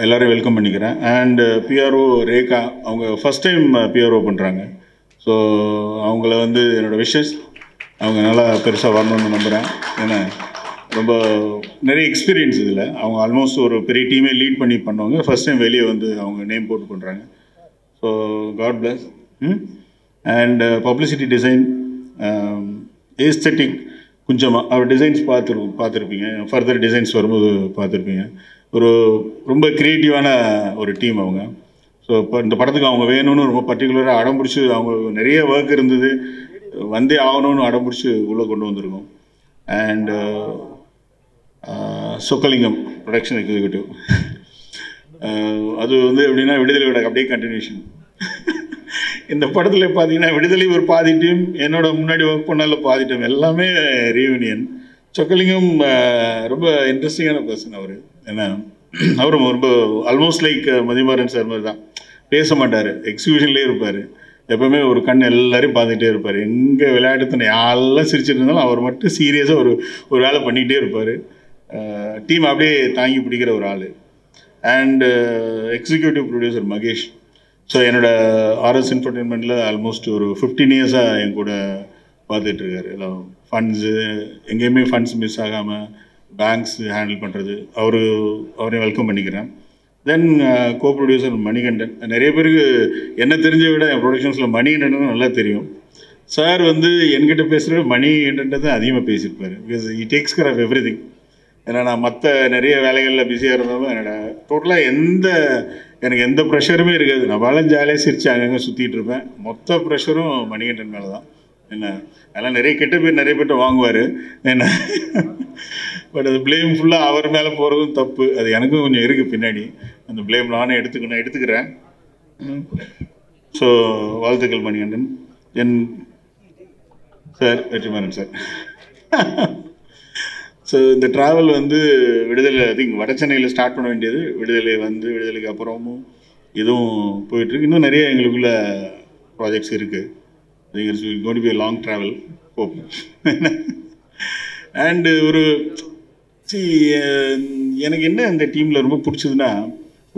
எல்லோரையும் வெல்கம் பண்ணிக்கிறேன். அண்ட் பிஆர்ஓ ரேகா, அவங்க ஃபஸ்ட் டைம் பிஆர்ஓ பண்ணுறாங்க. ஸோ அவங்கள வந்து என்னோடய விஷஸ், அவங்க நல்லா பெருசாக வரணும்னு நம்புகிறேன். ஏன்னா ரொம்ப நிறைய எக்ஸ்பீரியன்ஸ் இதில். அவங்க ஆல்மோஸ்ட் ஒரு பெரிய டீமே லீட் பண்ணி பண்ணுவாங்க. ஃபஸ்ட் டைம் வெளியே வந்து அவங்க நேம் போட்டு பண்ணுறாங்க. So God bless. And publicity design aesthetic கொஞ்சமாக அவர் டிசைன்ஸ் பார்த்துருப்பீங்க. ஃபர்தர் டிசைன்ஸ் வரும்போது பார்த்துருப்பீங்க. ஒரு ரொம்ப க்ரியேட்டிவான ஒரு டீம் அவங்க. ஸோ இப்போ இந்த படத்துக்கு அவங்க வேணும்னு ரொம்ப பர்டிகுலராக அடம்பிடிச்சி, அவங்க நிறைய ஒர்க் இருந்தது, வந்தே ஆகணும்னு அடம்பிடிச்சி உள்ளே கொண்டு வந்திருக்கோம். அண்ட் சொக்கலிங்கம் ப்ரொடக்ஷன் எக்ஸிக்யூட்டிவ், அது வந்து எப்படின்னா விடுதலையோட அப்படியே கண்டினியூஷன். இந்த படத்தில் பார்த்தீங்கன்னா விடுதலை ஒரு பாதி டீம், என்னோட முன்னாடி ஒர்க் பண்ணால பாதி டீம், எல்லாமே ரீயூனியன். சொக்கலிங்கம் ரொம்ப இன்ட்ரெஸ்டிங்கான பர்சன் அவர். ஏன்னா அவரும் ரொம்ப ஆல்மோஸ்ட் லைக் மதிமாறன் சார் மாதிரி தான். பேச மாட்டார், எக்ஸிபிஷன்லேயே இருப்பார். எப்போவுமே ஒரு கண் எல்லாரையும் பார்த்துட்டே இருப்பார். எங்கே விளையாட்டுத்தனை யாரெல்லாம் சிரிச்சுட்டு இருந்தாலும் அவர் மட்டும் சீரியஸாக ஒரு வேலை பண்ணிகிட்டே இருப்பார். டீம் அப்படியே தாங்கி பிடிக்கிற ஒரு ஆள். And executive producer Mahesh. So என்னோடய ஆர்எஸ் என்டர்டெயின்மெண்ட்டில் ஆல்மோஸ்ட் ஒரு 15 இயர்ஸாக என் கூட பார்த்துட்ருக்காரு. எல்லாம் ஃபண்ட்ஸு, எங்கேயுமே ஃபண்ட்ஸ் மிஸ் ஆகாமல் பேங்க்ஸ் ஹேண்டில் பண்ணுறது, அவரையும் வெல்கம் பண்ணிக்கிறேன். தென் கோ ப்ரொடியூசர் மணிகண்டன். நிறைய பேருக்கு என்ன தெரிஞ்ச விட என் ப்ரொடக்ஷன்ஸில் மணிகண்டன் நல்லா தெரியும். சார் வந்து என்கிட்ட பேசுகிற மணிகண்டன் தான் அதிகமாக பேசியிருப்பார். Because he takes care of everything. ஏன்னா நான் மற்ற நிறைய வேலைகளில் பிஸியாக இருந்தாலும் டோட்டலாக எனக்கு எந்த ப்ரெஷருமே இருக்காது. நான் பாலம் ஜாலியாக சிரித்து அங்கங்கே சுற்றிட்டு இருப்பேன். மொத்த ப்ரெஷரும் மணிகண்டன் மேலே தான். என்ன அதெல்லாம் நிறைய கெட்ட பேர் நிறைய பேர்ட்ட வாங்குவார். என்ன பட் அது ப்ளேம் ஃபுல்லாக அவர் மேலே போகிறதும் தப்பு. அது எனக்கும் கொஞ்சம் இருக்குது பின்னாடி. அந்த ப்ளேம் நானே எடுத்துக்கிறேன். ஸோ வாழ்த்துக்கள் மணிகண்டன். என் சார் வெற்றிமாறன் சார். ஸோ இந்த ட்ராவல் வந்து விடுதலை, ஐ திங்க் வட சென்னையில் ஸ்டார்ட் பண்ண வேண்டியது, விடுதலைக்கு அப்புறமும் இதுவும் போயிட்டுருக்கு. இன்னும் நிறைய எங்களுக்குள்ள ப்ராஜெக்ட்ஸ் இருக்குது. It's going to be a long travel hope. And எனக்கு என்ன இந்த டீமில் ரொம்ப பிடிச்சதுன்னா,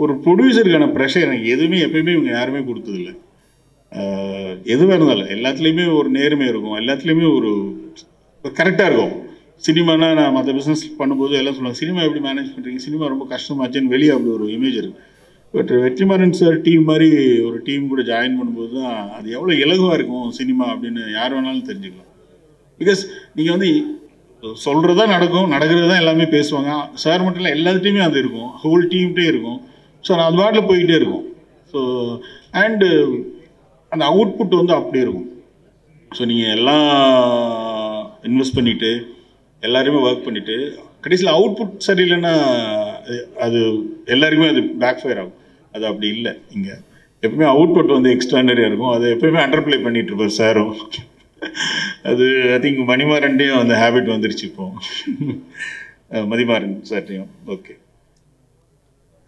ஒரு ப்ரொடியூசருக்கான ப்ரெஷர் எனக்கு எதுவுமே எப்பயுமே இவங்க யாருமே கொடுத்ததில்லை. எதுவாக இருந்தாலும் எல்லாத்துலேயுமே ஒரு நேர்மை இருக்கும், எல்லாத்துலேயுமே ஒரு கரெக்டாக இருக்கும். சினிமானா நான் மற்ற பிஸ்னஸ் பண்ணும்போது எல்லாம் சொல்லுவாங்க, சினிமா எப்படி மேனேஜ் பண்ணுறீங்க, சினிமா ரொம்ப கஷ்டமாச்சுன்னு வெளியே அப்படி ஒரு இமேஜ் இருக்குது. பட் வெற்றிமாறன் சார் டீம் மாதிரி ஒரு டீம் கூட ஜாயின் பண்ணும்போது தான் அது எவ்வளோ இலகுவாக இருக்கும் சினிமா அப்படின்னு யார் வேணாலும் தெரிஞ்சுக்கலாம். பிகாஸ் நீங்கள் வந்து சொல்கிறது தான் நடக்கிறது தான் எல்லாமே பேசுவாங்க. சார் மட்டும் இல்லை, எல்லாத்துட்டையுமே அது இருக்கும், ஹோல் டீம்கிட்டே இருக்கும். ஸோ நான் அது பாட்டில் போய்கிட்டே இருக்கும். ஸோ அண்டு அந்த அவுட்புட் வந்து அப்படி இருக்கும். ஸோ நீங்கள் எல்லாம் இன்வெஸ்ட் பண்ணிவிட்டு எல்லாருமே ஒர்க் பண்ணிவிட்டு கடைசியில் அவுட்புட் சரியில்லைன்னா அது எல்லாருக்குமே அது பேக் ஃபயர் ஆகும். அது அப்படி இல்லை. இங்கே எப்பவுமே அவுட்புட் வந்து எக்ஸ்ட்ரானரியாக இருக்கும். அதை எப்போயுமே அண்டர்ப்ளே பண்ணிகிட்டு இருப்பார் சாரும். அது ஐ திங்க் மணிமாறன்டையும் அந்த ஹேபிட் வந்துருச்சு இப்போ, மதிமாறன் சார்ட்டையும். ஓகே.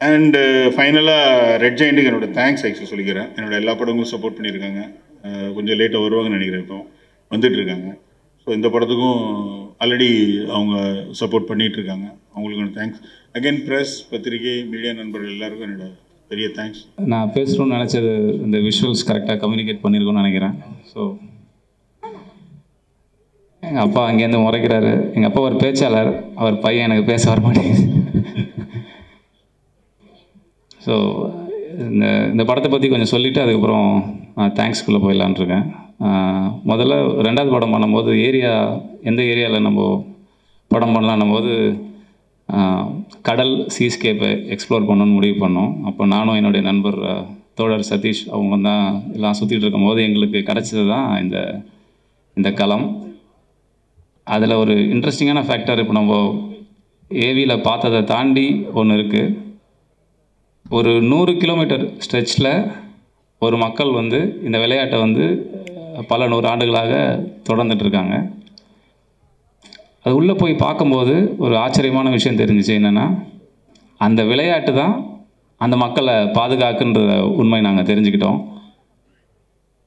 அண்டு ஃபைனலாக ரெட் ஜெயண்ட்டுக்கு என்னோடய தேங்க்ஸ் ஆக்சுவலி சொல்லிக்கிறேன். என்னோடய எல்லா படங்களும் சப்போர்ட் பண்ணியிருக்காங்க. கொஞ்சம் லேட்டாக வருவாங்கன்னு நினைக்கிறேன், இப்போ வந்துட்டுருக்காங்க. ஸோ இந்த படத்துக்கும் ஆல்ரெடி அவங்க சப்போர்ட் பண்ணிகிட்ருக்காங்க. அவங்களுக்கு தேங்க்ஸ். அகைன் ப்ரெஸ், பத்திரிகை, மீடியா நண்பர்கள் எல்லாருக்கும் என்னோட பெரிய தேங்க்ஸ். நான் பேசணும்னு நினச்சது இந்த விஷுவல்ஸ் கரெக்டாக கம்யூனிகேட் பண்ணியிருக்கோன்னு நினைக்கிறேன். ஸோ எங்கள் அப்பா அங்கேருந்து முறைக்கிறாரு. எங்கள் அப்பா ஒரு பேச்சாளர், அவர் பையன் எனக்கு பேச வர மாட்டேங்குது. ஸோ இந்த படத்தை பற்றி கொஞ்சம் சொல்லிவிட்டு அதுக்கப்புறம் தேங்க்ஸ்குள்ளே போயிடலான்ட்ருக்கேன். முதல்ல 2வது படம் பண்ணும்போது எந்த ஏரியாவில் நம்ம படம் பண்ணலான்னும் போது கடல் சீஸ்கேப்பை எக்ஸ்ப்ளோர் பண்ணணும்னு முடிவு பண்ணோம். அப்போ நானும் என்னுடைய நண்பர் தோழர் சதீஷ் அவங்க தான் எல்லாம் சுற்றிட்டு இருக்கும்போது எங்களுக்கு கிடச்சது தான் இந்த களம். அதில் ஒரு இன்ட்ரெஸ்டிங்கான ஃபேக்டர், இப்போ நம்ம ஏவியில் பார்த்ததை தாண்டி ஒன்று இருக்குது. ஒரு 100 கிலோமீட்டர் ஸ்ட்ரெச்சில் ஒரு மக்கள் வந்து இந்த விளையாட்டை வந்து பல 100 ஆண்டுகளாக தொடர்ந்துட்டுருக்காங்க. அது உள்ளே போய் பார்க்கும்போது ஒரு ஆச்சரியமான விஷயம் தெரிஞ்சிச்சு. என்னென்னா, அந்த விளையாட்டு தான் அந்த மக்களை பாதுகாக்குன்ற உண்மை நாங்கள் தெரிஞ்சுக்கிட்டோம்.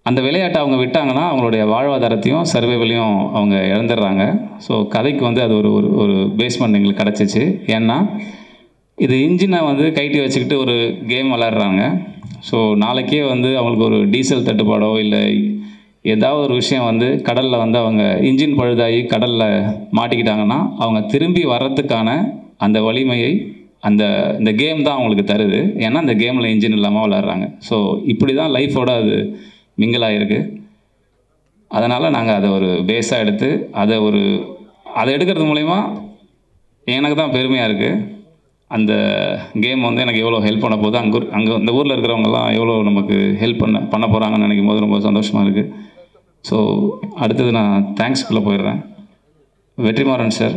அந்த விளையாட்டை அவங்க விட்டாங்கன்னா அவங்களுடைய வாழ்வாதாரத்தையும் சர்வைவலையும் அவங்க இழந்துடுறாங்க. ஸோ கதைக்கு வந்து அது ஒரு பேஸ்மெண்ட் எங்களுக்கு கிடச்சிச்சு. ஏன்னா இது இன்ஜினை வந்து கைட்டி வச்சுக்கிட்டு ஒரு கேம் விளாட்றாங்க. ஸோ நாளைக்கே வந்து அவங்களுக்கு ஒரு டீசல் தட்டுப்பாடோ இல்லை ஏதாவது ஒரு விஷயம் வந்து கடலில் வந்து அவங்க இன்ஜின் பழுதாகி கடலில் மாட்டிக்கிட்டாங்கன்னா அவங்க திரும்பி வர்றதுக்கான அந்த வலிமையை இந்த கேம் தான் அவங்களுக்கு தருது. ஏன்னா அந்த கேமில் இன்ஜின் இல்லாமல் விளாட்றாங்க. ஸோ இப்படி தான் லைஃபோட அது மிங்கிளாகிருக்கு. அதனால் நாங்கள் அதை ஒரு பேஸாக எடுத்து அதை எடுக்கிறது மூலிமா எனக்கு தான் பெருமையாக இருக்குது. அந்த கேம் வந்து எனக்கு எவ்வளோ ஹெல்ப் பண்ண போகுது, அங்கே இந்த ஊரில் இருக்கிறவங்கலாம் எவ்வளோ நமக்கு ஹெல்ப் பண்ண போகிறாங்கன்னு நினைக்கும் போது ரொம்ப சந்தோஷமாக இருக்குது. ஸோ அடுத்தது நான் தேங்க்ஸ்குள்ளே போயிடுறேன். வெற்றிமாறன் சார்,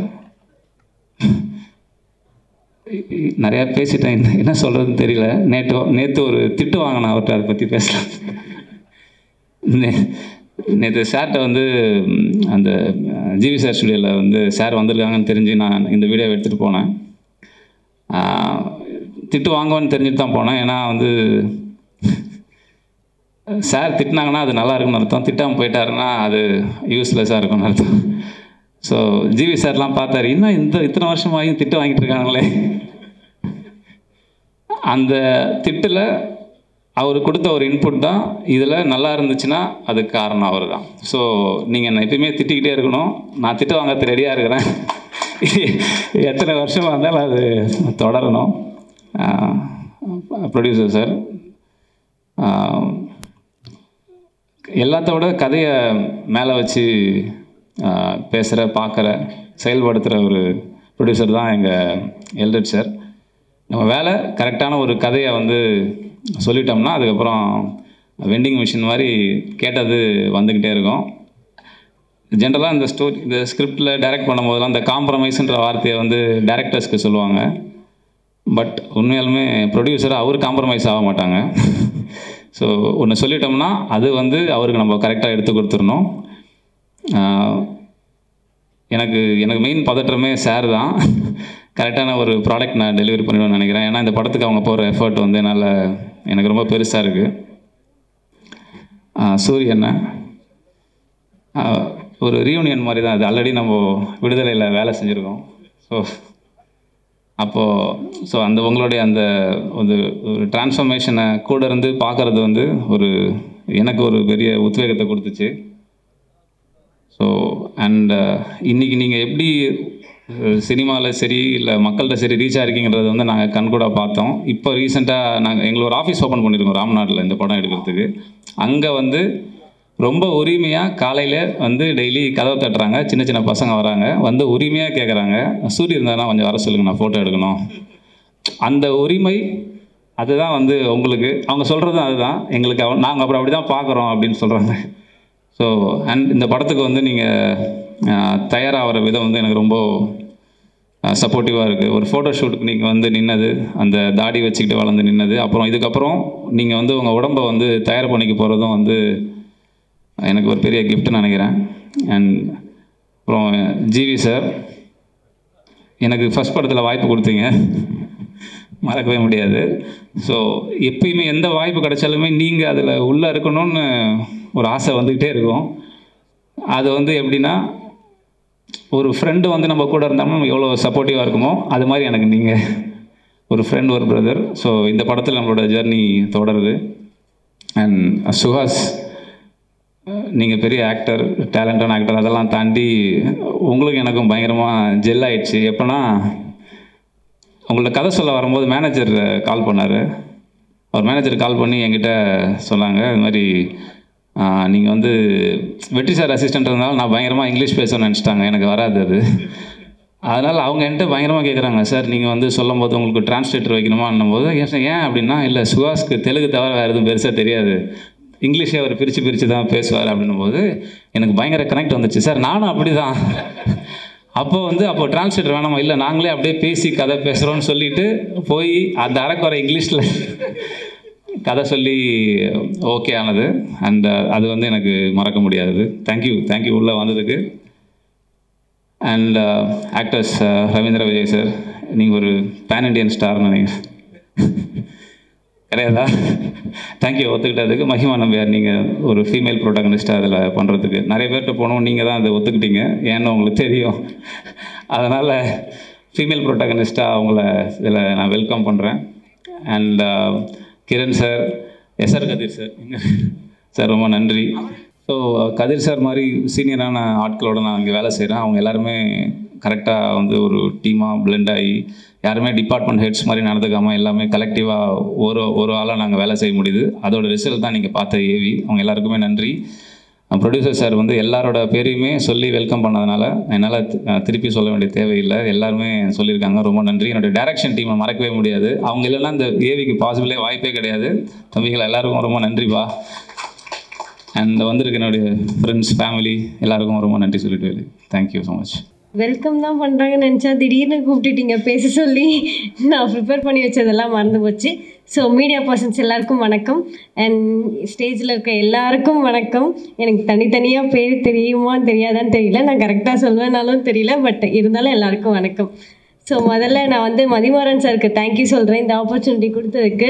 நிறையா பேசிட்டேன், என்ன சொல்கிறதுன்னு தெரியல. நேற்று ஒரு திட்டு வாங்கினேன் அவர்கிட்ட, அதை பற்றி பேசலாம். நேற்று சார்கிட்ட வந்து அந்த ஜிவி சார் ஸ்டுடியோவில் வந்து சார் வந்திருக்காங்கன்னு தெரிஞ்சு நான் இந்த வீடியோவை எடுத்துகிட்டு போனேன். திட்டு வாங்குவேன்னு தெரிஞ்சுட்டு தான் போனேன். ஏன்னா வந்து சார் திட்டினாங்கன்னா அது நல்லா இருக்குன்னு அர்த்தம், திட்டாமல் போயிட்டாருன்னா அது யூஸ்லெஸ்ஸாக இருக்கும்னு அர்த்தம். ஸோ ஜிவி சார்லாம் பார்த்தாரு, இன்னும் இத்தனை வருஷமாகி திட்டு வாங்கிட்டு இருக்காங்களே. அந்த திட்டில் அவர் கொடுத்த ஒரு இன்புட் தான் இதில் நல்லா இருந்துச்சுன்னா அதுக்கு காரணம் அவர் தான். ஸோ நீங்கள் என்னை எப்பயுமே திட்டிக்கிட்டே இருக்கணும், நான் திட்டு வாங்கிறது ரெடியாக இருக்கிறேன். எத்தனை வருஷமாக இருந்தாலும் அது தொடரணும். ப்ரொடியூசர் சார், எல்லாத்தோட கதையை மேலே வச்சு பேசுகிற, பார்க்குற, செயல்படுத்துகிற ஒரு ப்ரொடியூசர் தான் எங்கள் எல்ரட் சார். நம்ம வேலை கரெக்டான ஒரு கதையை வந்து சொல்லிட்டோம்னா அதுக்கப்புறம் வெண்டிங் மிஷின் மாதிரி கேட்டது வந்துக்கிட்டே இருக்கும். ஜென்ரலாக இந்த ஸ்கிரிப்டில் டைரக்ட் பண்ணும்போதெல்லாம் இந்த காம்ப்ரமைஸ்ன்ற வார்த்தையை வந்து டைரக்டர்ஸ்க்கு சொல்லுவாங்க. பட் உண்மையாலுமே ப்ரொடியூசர் அவர் காம்ப்ரமைஸ் ஆக மாட்டாங்க. ஸோ ஒன்று சொல்லிட்டோம்னா அது வந்து அவருக்கு நம்ம கரெக்டாக எடுத்து கொடுத்துடணும். எனக்கு மெயின் பதற்றமே சார் தான். கரெக்டான ஒரு ப்ராடக்ட் நான் டெலிவரி பண்ணிடுவேன்னு நினைக்கிறேன். ஏன்னா இந்த படத்துக்கு அவங்க போகிற எஃபர்ட் வந்து எனக்கு ரொம்ப பெருசாக இருக்குது. சூரியனை ஒரு ரீயூனியன் மாதிரி தான். அது ஆல்ரெடி நம்ம விடுதலையில் வேலை செஞ்சுருக்கோம். ஸோ உங்களுடைய அந்த ஒரு டிரான்ஸ்ஃபர்மேஷனை கூட இருந்து பார்க்குறது வந்து எனக்கு ஒரு பெரிய உத்வேகத்தை கொடுத்துச்சு. ஸோ இன்றைக்கி நீங்கள் எப்படி சினிமாவில் சரி இல்லை மக்கள்கிட்ட சரி ரீச் ஆகிருக்கீங்கிறது வந்து நாங்கள் கண்கூட பார்த்தோம். இப்போ ரீசெண்டாக எங்களுக்கு ஒரு ஆஃபீஸ் ஓப்பன் பண்ணியிருக்கோம் ராம்நாட்டில் இந்த படம் எடுக்கிறதுக்கு. அங்கே வந்து ரொம்ப உரிமையாக காலையில் வந்து டெய்லி கதவை தட்டுறாங்க, சின்ன சின்ன பசங்க வராங்க, வந்து உரிமையாக கேட்குறாங்க, சூரிய இருந்தால் கொஞ்சம் வர சொல்லுங்கள், நான் ஃபோட்டோ எடுக்கணும். அந்த உரிமை அதுதான் வந்து உங்களுக்கு அவங்க சொல்கிறது அதுதான் எங்களுக்கு. நாங்கள் அப்படி தான் பார்க்குறோம் அப்படின்னு சொல்கிறாங்க. ஸோ இந்த படத்துக்கு வந்து நீங்கள் தயாராகிற விதம் வந்து எனக்கு ரொம்ப சப்போர்ட்டிவாக இருக்குது. ஒரு ஃபோட்டோ ஷூட்டுக்கு நீங்கள் வந்து நின்னது, அந்த தாடி வச்சுக்கிட்டு வளர்ந்து நின்னது, அப்புறம் இதுக்கப்புறம் நீங்கள் வந்து உங்கள் உடம்பை வந்து தயார் பண்ணிக்க போகிறதும் வந்து எனக்கு ஒரு பெரிய கிஃப்ட்னு நினைக்கிறேன். அப்புறம் ஜிவி சார், எனக்கு ஃபஸ்ட் படத்தில் வாய்ப்பு கொடுத்தீங்க, மறக்கவே முடியாது. ஸோ எப்பயுமே எந்த வாய்ப்பு கிடைச்சாலுமே நீங்கள் அதில் உள்ளே இருக்கணும்னு ஒரு ஆசை வந்துக்கிட்டே இருக்கும். அது வந்து எப்படின்னா ஒரு ஃப்ரெண்டு வந்து நம்ம கூட இருந்தாலும் எவ்வளோ சப்போர்ட்டிவாக இருக்குமோ அது மாதிரி எனக்கு நீங்கள் ஒரு ஃப்ரெண்ட், ஒரு பிரதர். ஸோ இந்த படத்தில் நம்மளோட ஜர்னி தொடருது. அண்ட் சுஹாஸ், நீங்கள் பெரிய ஆக்டர், டேலண்டான ஆக்டர், அதெல்லாம் தாண்டி உங்களுக்கு எனக்கும் பயங்கரமாக ஜெல் ஆகிடுச்சு. எப்போனா உங்களோட கதை சொல்ல வரும்போது மேனேஜர் கால் பண்ணார். அவர் மேனேஜர் கால் பண்ணி என்கிட்ட சொன்னாங்க, இது மாதிரி நீங்கள் வந்து வெற்றி சார் அசிஸ்டன்ட் இருந்தாலும் நான் பயங்கரமாக இங்கிலீஷ் பேசணும்னு நினச்சிட்டாங்க, எனக்கு வராது அது. அதனால் அவங்க என்கிட்ட பயங்கரமாக கேட்குறாங்க, சார் நீங்கள் வந்து சொல்லும் போது உங்களுக்கு டிரான்ஸ்லேட்டர் வைக்கணுமான்னும் போது ஏன் அப்படின்னா, இல்லை சுஹாஸ்க்கு தெலுங்கு தவிர வேறு எதுவும் பெருசாக தெரியாது, இங்கிலீஷே அவர் பிரித்து தான் பேசுவார் அப்படின்னும் போது எனக்கு பயங்கர கனெக்ட் வந்துச்சு. சார் நானும் அப்படி தான். அப்போ டிரான்ஸ்லேட்டர் வேணாமா, இல்லை நாங்களே அப்படியே பேசி கதை பேசுகிறோன்னு சொல்லிவிட்டு போய் அந்த அரைக்குறை இங்கிலீஷில் கதை சொல்லி ஓகே ஆனது. அண்ட் அது வந்து எனக்கு மறக்க முடியாது. தேங்க்யூ உள்ளே வந்ததுக்கு. And actors Ravindra Vijay sir, நீங்கள் ஒரு பேன் இண்டியன் ஸ்டார்னு நீங்கள் கிடையாதா? தேங்க்யூ ஒத்துக்கிட்டதுக்கு. மஹிமா நம்பியார், நீங்கள் ஒரு ஃபீமேல் ப்ரோட்டகனிஸ்ட்டாக அதில் பண்ணுறதுக்கு நிறைய பேர்கிட்ட போனோம், நீங்கள் தான் அதை ஒத்துக்கிட்டீங்க, ஏன்னு உங்களுக்கு தெரியும். அதனால் ஃபீமேல் ப்ரோட்டகனிஸ்ட்டாக அவங்கள இதில் நான் வெல்கம் பண்ணுறேன். And Kiran sir, SR Kathir sir, sir ரொம்ப நன்றி. ஸோ கதிர் சார் மாதிரி சீனியரான ஆட்களோடு நான் இங்கே வேலை செய்கிறேன். அவங்க எல்லாருமே கரெக்டாக வந்து ஒரு டீமாக பிளெண்ட் ஆகி, யாருமே டிபார்ட்மெண்ட் ஹெட்ஸ் மாதிரி நடந்துக்காமல் எல்லாமே கலெக்டிவாக ஒரு ஆளாக நாங்கள் வேலை செய்ய முடியுது. அதோட ரிசல்ட் தான் நீங்கள் பார்த்த ஏவி. அவங்க எல்லாருக்குமே நன்றி. ப்ரொடியூசர் சார் வந்து எல்லாரோட பேரையுமே சொல்லி வெல்கம் பண்ணதுனால என்னால் திருப்பி சொல்ல வேண்டிய தேவையில்லை, எல்லாருமே சொல்லியிருக்காங்க, ரொம்ப நன்றி. என்னுடைய டைரக்ஷன் டீமை மறக்கவே முடியாது. அவங்க இல்லைன்னா இந்த ஏவிக்கு பாசிபிளே வாய்ப்பே கிடையாது. தம்பிகள் எல்லாருக்கும் ரொம்ப நன்றிப்பா. அண்ட் வந்திருக்கு என்னுடைய ஃப்ரெண்ட்ஸ், ஃபேமிலி எல்லாருக்கும் ரொம்ப நன்றி சொல்லிட்டு தேங்க்யூ ஸோ மச். வெல்கம் தான் பண்ணுறாங்கன்னு நினச்சா திடீர்னு கூப்பிட்டுட்டீங்க பேச சொல்லி. நான் ப்ரிப்பேர் பண்ணி வச்சதெல்லாம் மறந்து போச்சு. ஸோ மீடியா பர்சன்ஸ் எல்லாருக்கும் வணக்கம். அண்ட் ஸ்டேஜில் இருக்க எல்லாருக்கும் வணக்கம். எனக்கு தனித்தனியாக பேர் தெரியுமா தெரியாதான்னு தெரியல, நான் கரெக்டாக சொல்வேனாலும் தெரியல, பட் இருந்தாலும் எல்லாருக்கும் வணக்கம். ஸோ முதல்ல நான் வந்து மதிமாறன் சாருக்கு தேங்க்யூ சொல்கிறேன். இந்த ஆப்பர்ச்சுனிட்டி கொடுத்ததுக்கு,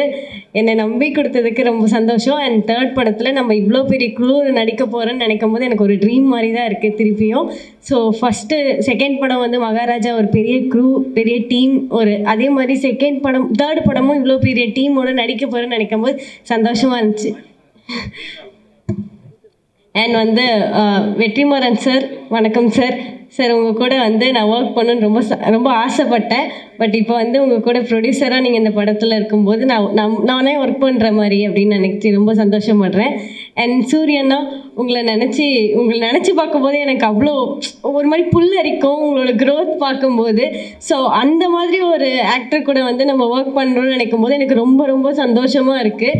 என்னை நம்பி கொடுத்ததுக்கு ரொம்ப சந்தோஷம். அண்ட் தேர்ட் படத்தில் நம்ம இவ்வளோ பெரிய குழு நடிக்க போகிறேன்னு நினைக்கும் போது எனக்கு ஒரு ட்ரீம் மாதிரி தான் இருக்குது திருப்பியும். ஸோ செகண்ட் படம் வந்து மகாராஜா ஒரு பெரிய குரூ, பெரிய டீம், அதே மாதிரி தேர்ட் படமும் இவ்வளோ பெரிய டீமோடு நடிக்க போகிறேன்னு நினைக்கும் போது சந்தோஷமாக இருந்துச்சு. அண்ட் வந்து வெற்றிமாறன் சார், வணக்கம் சார். சார் உங்கள் கூட வந்து நான் ஒர்க் பண்ணணுன்னு ரொம்ப ஆசைப்பட்டேன். பட் இப்போ வந்து உங்கள் கூட ப்ரொடியூசராக நீங்கள் இந்த படத்தில் இருக்கும்போது நானே ஒர்க் பண்ணுற மாதிரி அப்படின்னு நினச்சி ரொம்ப சந்தோஷப்படுறேன். அண்ட் சூரியன்னா, உங்களை நினச்சி பார்க்கும்போது எனக்கு அவ்வளோ ஒரு மாதிரி புல்லரிக்கும் உங்களோட க்ரோத் பார்க்கும்போது. ஸோ அந்த மாதிரி ஒரு ஆக்டர் கூட வந்து நம்ம ஒர்க் பண்ணுறோன்னு நினைக்கும் போது எனக்கு ரொம்ப ரொம்ப சந்தோஷமாக இருக்குது.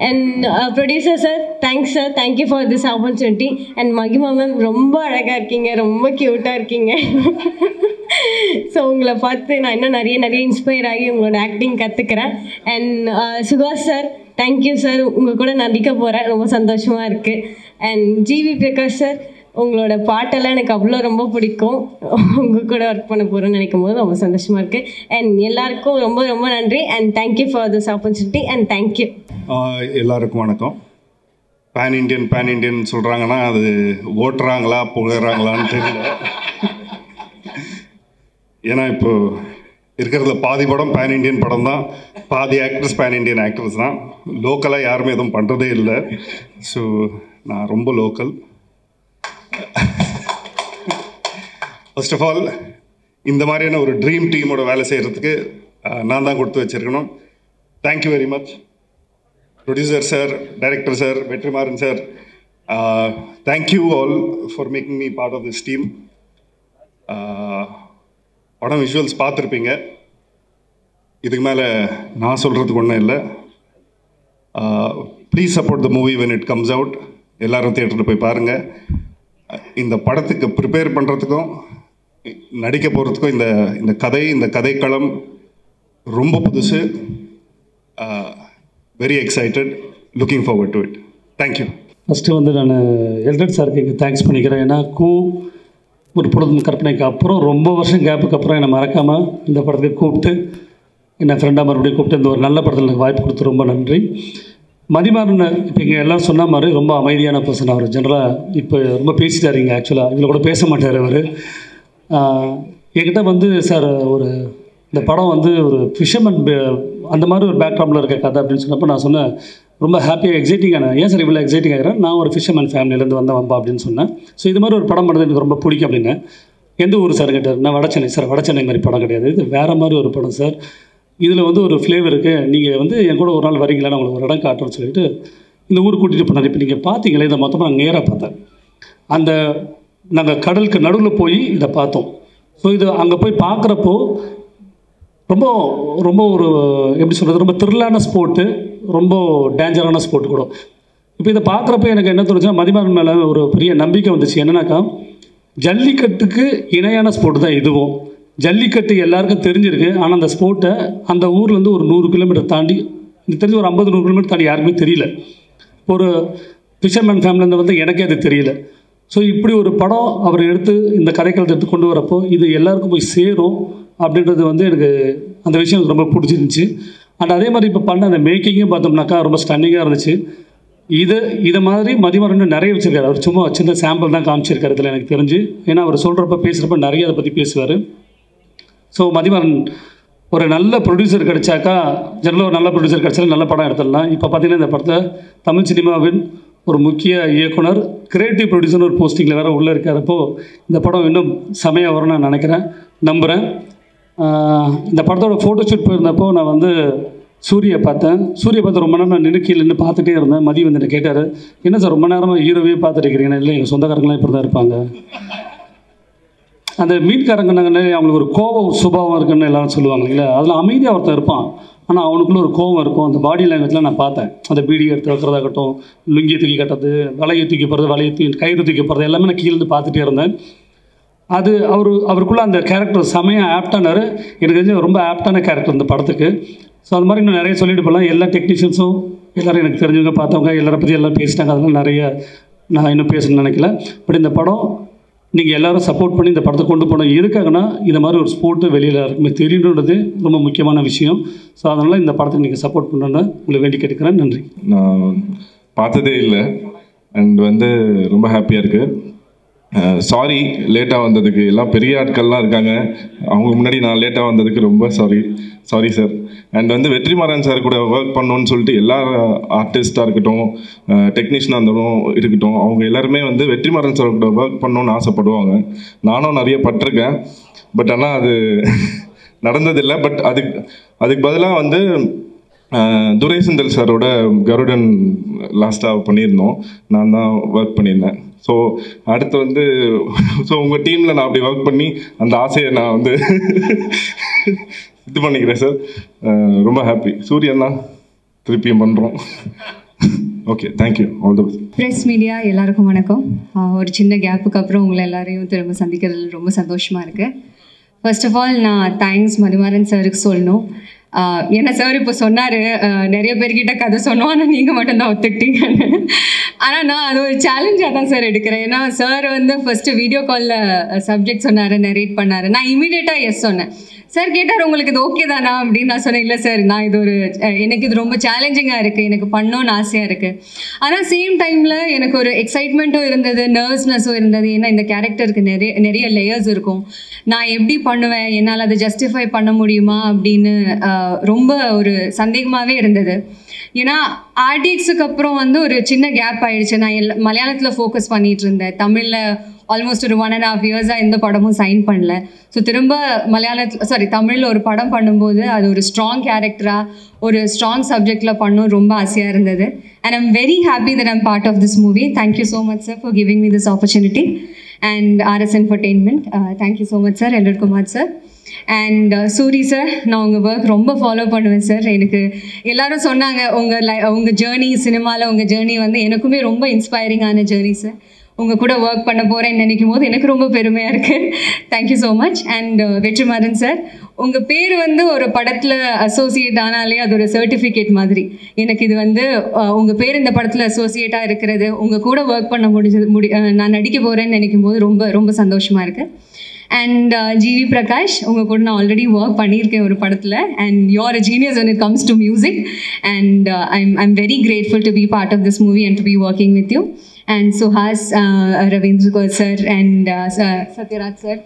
And producer sir, thanks sir, thank you for this opportunity. And மகிமா மேம், ரொம்ப அழகாக இருக்கீங்க, ரொம்ப க்யூட்டாக இருக்கீங்க. ஸோ உங்களை பார்த்து நான் இன்னும் நிறைய இன்ஸ்பயர் ஆகி உங்களோட ஆக்டிங் கற்றுக்கிறேன். And Suhas sir, thank you sir, உங்கள் கூட நடிக்க போகிறேன், ரொம்ப சந்தோஷமாக இருக்குது. அண்ட் ஜிவி பிரகாஷ் சார், உங்களோட பாட்டெல்லாம் எனக்கு அவ்வளோ ரொம்ப பிடிக்கும். உங்கள் கூட ஒர்க் பண்ண போகிறேன்னு நினைக்கும் போது ரொம்ப சந்தோஷமாக இருக்குது. அண்ட் எல்லாருக்கும் ரொம்ப ரொம்ப நன்றி. And thank you for this opportunity. And thank you. எல்லாருக்கும் வணக்கம். பேன் இண்டியன் சொல்கிறாங்கன்னா அது ஓட்டுறாங்களா புகழறாங்களான்னு தெரியல. ஏன்னா இப்போ இருக்கிறதுல பாதி படம் பேன் இண்டியன் படம் தான், பாதி ஆக்டர்ஸ் பேன் இண்டியன் ஆக்டர்ஸ் தான். லோக்கலாக யாருமே எதுவும் பண்ணுறதே இல்லை. ஸோ நான் ரொம்ப லோக்கல். ஃபர்ஸ்ட் ஆஃப் ஆல், இந்த மாதிரியான ஒரு ட்ரீம் டீமோட வேலை செய்கிறதுக்கு நான் தான் கொடுத்து வச்சுருக்கணும். Thank you very much producer sir, director sir, Vetrimaaran sir. Thank you all for making me part of this team. படம் விஷுவல்ஸ் பார்த்துருப்பீங்க. இதுக்கு மேலே நான் சொல்கிறதுக்கு ஒன்றும் இல்லை. Please support the movie when it comes out. எல்லோரும் தியேட்டரில் போய் பாருங்கள். இந்த படத்துக்கு ப்ரிப்பேர் பண்ணுறதுக்கும் நடிக்க போகிறதுக்கும் இந்த கதைக்களம் ரொம்ப புதுசு. Very excited, looking forward to it. Thank you. First வந்து நான் எல்டட் சாருக்கு தேங்க்ஸ் பண்ணிக்கிறேன். ஏன்னா ஒரு பொழுது கற்பனைக்கு அப்புறம் ரொம்ப வருஷம் கேப்புக்கு அப்புறம் என்னை மறக்காமல் இந்த படத்துக்கு கூப்பிட்டு என்னை ஃப்ரெண்டாக மறுபடியும் கூப்பிட்டு இந்த ஒரு நல்ல படத்தில் எனக்கு வாய்ப்பு கொடுத்து ரொம்ப நன்றி. மதிமாறன் இப்போ இங்கே எல்லாம் சொன்ன மாதிரி ரொம்ப அமைதியான பர்சன். அவர் ஜென்ரலாக இப்போ ரொம்ப பேசிட்டாருங்க. ஆக்சுவலாக இதில் கூட பேச மாட்டார் அவர். என்கிட்ட வந்து சார் ஒரு இந்த படம் வந்து ஒரு ஃபிஷர்மேன் அந்த மாதிரி ஒரு பேக்ரவுண்டில் இருக்க கதை அப்படின்னு சொன்னப்போ நான் சொன்னேன் ரொம்ப ஹாப்பியாக எக்ஸைட்டிங்கான. ஏன் சார் இவ்வளோ எக்ஸைட்டிங் ஆகிறேன், நான் ஒரு ஃபிஷர்மேன் ஃபேமிலியிலேருந்து வந்தவன்பா அப்படின்னு சொன்னேன். ஸோ இது மாதிரி ஒரு படம் பண்ணுறது எனக்கு ரொம்ப பிடிக்கும் அப்படின்னு. எந்த ஊர் சார் கேட்டார். நான் வடச்சென்னை சார். வடச்சென்னை மாதிரி படம் கிடையாது, இது வேறு மாதிரி ஒரு படம் சார். இதில் வந்து ஒரு ஃப்ளேவர் இருக்குது, நீங்கள் வந்து என் கூட ஒரு நாள் வரீங்களா, நான் உங்களுக்கு ஒரு இடம் காட்டுறேன்னு சொல்லிட்டு இந்த ஊருக்கு கூட்டிகிட்டு போனார். இப்போ நீங்கள் பார்த்தீங்களே இதை மொத்தமாக நான் நேராக பார்த்தேன். அந்த நாங்கள் கடலுக்கு நடுவில் போய் இதை பார்த்தோம். ஸோ இது அங்கே போய் பார்க்குறப்போ ரொம்ப ரொம்ப ஒரு எப்படி சொல்கிறது, ரொம்ப த்ரில்லான ஸ்போர்ட்டு, ரொம்ப டேஞ்சரான ஸ்போர்ட் கூட. இப்போ இதை பார்க்குறப்ப எனக்கு என்ன தோணுச்சுன்னா மதிமாறன் மேலே ஒரு பெரிய நம்பிக்கை வந்துச்சு. என்னன்னாக்கா ஜல்லிக்கட்டுக்கு இணையான ஸ்போர்ட்டு தான் இதுவும். ஜல்லிக்கட்டு எல்லாருக்கும் தெரிஞ்சிருக்கு, ஆனால் அந்த ஸ்போர்ட்டை அந்த ஊர்லேருந்து ஒரு 100 கிலோமீட்டர் தாண்டி, எனக்கு தெரிஞ்சு ஒரு 50-100 கிலோமீட்டர் தாண்டி யாருக்குமே தெரியல. ஒரு ஃபிஷர்மேன் ஃபேமிலியிலேருந்து வந்து எனக்கே அது தெரியல. ஸோ இப்படி ஒரு படம் அவர் எடுத்து இந்த கதைக்களத்தை எடுத்து கொண்டு வரப்போ இது எல்லாருக்கும் போய் சேரும் அப்படின்றது வந்து எனக்கு அந்த விஷயம் எனக்கு ரொம்ப பிடிச்சிருந்துச்சி. அண்ட் அதே மாதிரி இப்போ பண்ண அந்த மேக்கிங்கும் பார்த்தோம்னாக்கா ரொம்ப ஸ்டன்னிங்காக இருந்துச்சு. இதை மாதிரி மதிமாறன் நிறைய வச்சுருக்காரு. அவர் சும்மா சின்ன சாம்பிள் தான் காமிச்சிருக்காரு இதில் எனக்கு தெரிஞ்சு. ஏன்னா அவர் சொல்கிறப்ப பேசுகிறப்ப நிறைய அதை பற்றி பேசுவார். ஸோ மதிமாறன் ஒரு நல்ல ப்ரொடியூசர் கிடைச்சாக்கா, ஜெனரலாக ஒரு நல்ல ப்ரொடியூசர் கிடைச்சாலும் நல்ல படம் எடுத்துடலாம். இப்போ பார்த்தீங்கன்னா இந்த படத்தை தமிழ் சினிமாவின் ஒரு முக்கிய இயக்குனர், கிரியேட்டிவ் ப்ரொடியூசர் ஒரு போஸ்டிங்கில் வேறு உள்ளே இருக்கிறப்போ இந்த படம் இன்னும் செமையாக வரும்னு நான் நினைக்கிறேன், நம்புகிறேன். இந்த படத்தோட ஃபோட்டோஷூட் போயிருந்தப்போ நான் வந்து சூர்யா பார்த்து ரொம்ப நேரம் நான் நின்று பார்த்துட்டே இருந்தேன். மதி வந்து என்ன கேட்டார், என்ன சார் ரொம்ப நேரமாக ஹீரோவே பார்த்துட்டு இருக்கிறீங்க? இல்லை, எங்கள் சொந்தக்காரங்களாம் இப்படி தான் இருப்பாங்க. அந்த மீன்காரங்க நாங்கள் அவங்களுக்கு ஒரு கோபம் சுபாவம் இருக்குன்னு எல்லாரும் சொல்லுவாங்க இல்லைங்களா, அதில் அமைதியாக ஒருத்தன் இருப்பான், ஆனால் அவனுக்குள்ளே ஒரு கோபம் இருக்கும். அந்த பாடி லாங்குவேஜ்லாம் நான் பார்த்தேன். அந்த பீடி எடுத்து வைக்கிறதாகட்டும், லுங்கியை தூக்கி கட்டுறது, வலையை தூக்கி போகிறது, வலையை தூக்கி கயிறு தூக்கி போகிறது, எல்லாமே நான் கீழேருந்து பார்த்துட்டே இருந்தேன். அது அவருக்குள்ளே அந்த கேரக்டர் செமையாக ஆப்டானார். எனக்கு தெரிஞ்சு ரொம்ப ஆப்டான கேரக்டர் இந்த படத்துக்கு. ஸோ அது மாதிரி இன்னும் நிறைய சொல்லிட்டு போகலாம். எல்லா டெக்னீஷியன்ஸும் எல்லோரும் எனக்கு தெரிஞ்சவங்க பார்த்தவங்க எல்லாரை பற்றி எல்லாம் பேசிட்டாங்க. அதெல்லாம் நிறைய நான் இன்னும் பேசணும்னு நினைக்கல. பட் இந்த படம் நீங்கள் எல்லோரும் சப்போர்ட் பண்ணி இந்த படத்தை கொண்டு போனோம். எதுக்காகனா இந்த மாதிரி ஒரு ஸ்போர்ட்டு வெளியில் இருக்குமே தெரியணுன்றது ரொம்ப முக்கியமான விஷயம். ஸோ அதனால் இந்த படத்தை நீங்கள் சப்போர்ட் பண்ணணுன்னு உங்களை வேண்டி கேட்டுக்கிறேன். நன்றி. நான் பார்த்ததே இல்லை அண்ட் வந்து ரொம்ப ஹாப்பியாக இருக்குது. சாரி லேட்டாக வந்ததுக்கு. எல்லாம் பெரிய ஆட்கள்லாம் இருக்காங்க, அவங்க முன்னாடி நான் லேட்டாக வந்ததுக்கு ரொம்ப சாரி சார். அண்ட் வந்து வெற்றிமாறன் சார் கூட ஒர்க் பண்ணணுன்னு சொல்லிட்டு எல்லா ஆர்டிஸ்ட்டாக இருக்கட்டும், டெக்னீஷியனாக இருக்கட்டும், அவங்க எல்லாருமே வந்து வெற்றிமாறன் சார் கூட ஒர்க் பண்ணணுன்னு ஆசைப்படுவாங்க. நானும் நிறைய பட்டிருக்கேன். பட் ஆனால் அது நடந்ததில்லை. பட் அதுக்கு பதிலாக வந்து துரை செந்தில் சாரோட கருடன் லாஸ்ட்டாக பண்ணியிருந்தோம். நான் தான் ஒர்க் பண்ணியிருந்தேன். ஸோ அடுத்து வந்து உங்கள் டீமில் நான் அப்படி ஒர்க் பண்ணி அந்த ஆசையை நான் வந்து இது பண்ணிக்கிறேன் சார். ரொம்ப ஹாப்பி. சூரியன் தான் திருப்பியும் பண்ணுறோம். Okay, thank you. All the best. Press media எல்லாருக்கும் வணக்கம். ஒரு சின்ன கேப்புக்கு அப்புறம் உங்களை எல்லாரையும் திரும்ப சந்திக்கிறது ரொம்ப சந்தோஷமாக இருக்குது. ஃபர்ஸ்ட் ஆஃப் ஆல் நான் தேங்க்ஸ் மதிமாறன் சாருக்கு சொல்லணும். ஏன்னா சார் இப்போ சொன்னார் நிறைய பேர்கிட்ட கதை சொன்னோம், ஆனால் நீங்கள் மட்டும்தான் ஒத்துக்கிட்டீங்கன்னு. ஆனால் நான் அது ஒரு சேலஞ்சாக தான் சார் எடுக்கிறேன். ஏன்னா சார் வந்து ஃபஸ்ட்டு வீடியோ காலில் சப்ஜெக்ட் சொன்னார், நரேட் பண்ணார். நான் இமீடியட்டாக எஸ் சொன்னேன். சார் கேட்டார் உங்களுக்கு இது ஓகே தானா அப்படின்னு. நான் சொன்னேன் இல்லை சார், நான் இது எனக்கு இது ரொம்ப சேலஞ்சிங்காக இருக்குது, எனக்கு பண்ணணும்னு ஆசையாக இருக்குது. ஆனால் சேம் டைமில் எனக்கு ஒரு எக்ஸைட்மெண்ட்டும் இருந்தது, நர்வஸ்னஸும் இருந்தது. ஏன்னா இந்த கேரக்டருக்கு நிறைய லேயர்ஸ் இருக்கும். நான் எப்படி பண்ணுவேன், என்னால் அதை ஜஸ்டிஃபை பண்ண முடியுமா அப்படின்னு ரொம்ப ஒரு சந்தேகமாகவே இருந்தது. ஏன்னா ஆர்டிஎக்ஸுக்கு அப்புறம் வந்து ஒரு சின்ன கேப் ஆகிடுச்சு. நான் மலையாளத்தில் ஃபோக்கஸ் பண்ணிகிட்டு இருந்தேன். தமிழில் ஆல்மோஸ்ட் ஒரு 1.5 இயர்ஸாக எந்த படமும் சைன் பண்ணல. ஸோ திரும்ப தமிழில் ஒரு படம் பண்ணும்போது அது ஒரு ஸ்ட்ராங் கேரக்டராக ஒரு ஸ்ட்ராங் சப்ஜெக்டில் பண்ணணும் ரொம்ப ஆசையாக இருந்தது. And I'm very happy that I'm part of this movie. Thank you so much sir for giving me this opportunity. And RS Entertainment, thank you so much sir. Eldred Kumar sir and Soori sir, நான் உங்கள் ஒர்க் ரொம்ப ஃபாலோ பண்ணுவேன் சார். எனக்கு எல்லோரும் சொன்னாங்க உங்கள் ஜேர்னி சினிமாவில், உங்கள் ஜேர்னி வந்து எனக்குமே ரொம்ப இன்ஸ்பைரிங்கான ஜேர்னி சார். உங்கள் கூட ஒர்க் பண்ண போகிறேன்னு நினைக்கும் போது எனக்கு ரொம்ப பெருமையாக இருக்குது. Thank you so much. And Vetrimaaran sir, உங்கள் பேர் வந்து ஒரு படத்தில் அசோசியேட் ஆனாலே அது ஒரு சர்டிஃபிகேட் மாதிரி. எனக்கு இது வந்து உங்கள் பேர் இந்த படத்தில் அசோசியேட்டாக இருக்கிறது, உங்கள் கூட ஒர்க் பண்ண நான் நடிக்க போகிறேன்னு நினைக்கும் போது ரொம்ப ரொம்ப சந்தோஷமாக இருக்குது. அண்ட் ஜிவி பிரகாஷ் உங்கள் கூட நான் ஆல்ரெடி ஒர்க் பண்ணியிருக்கேன் ஒரு படத்தில் and you're a genius when it comes to music and I'm very grateful to be part of this movie and to be working with you and Suhas Ravindra sir and Satyaraj sir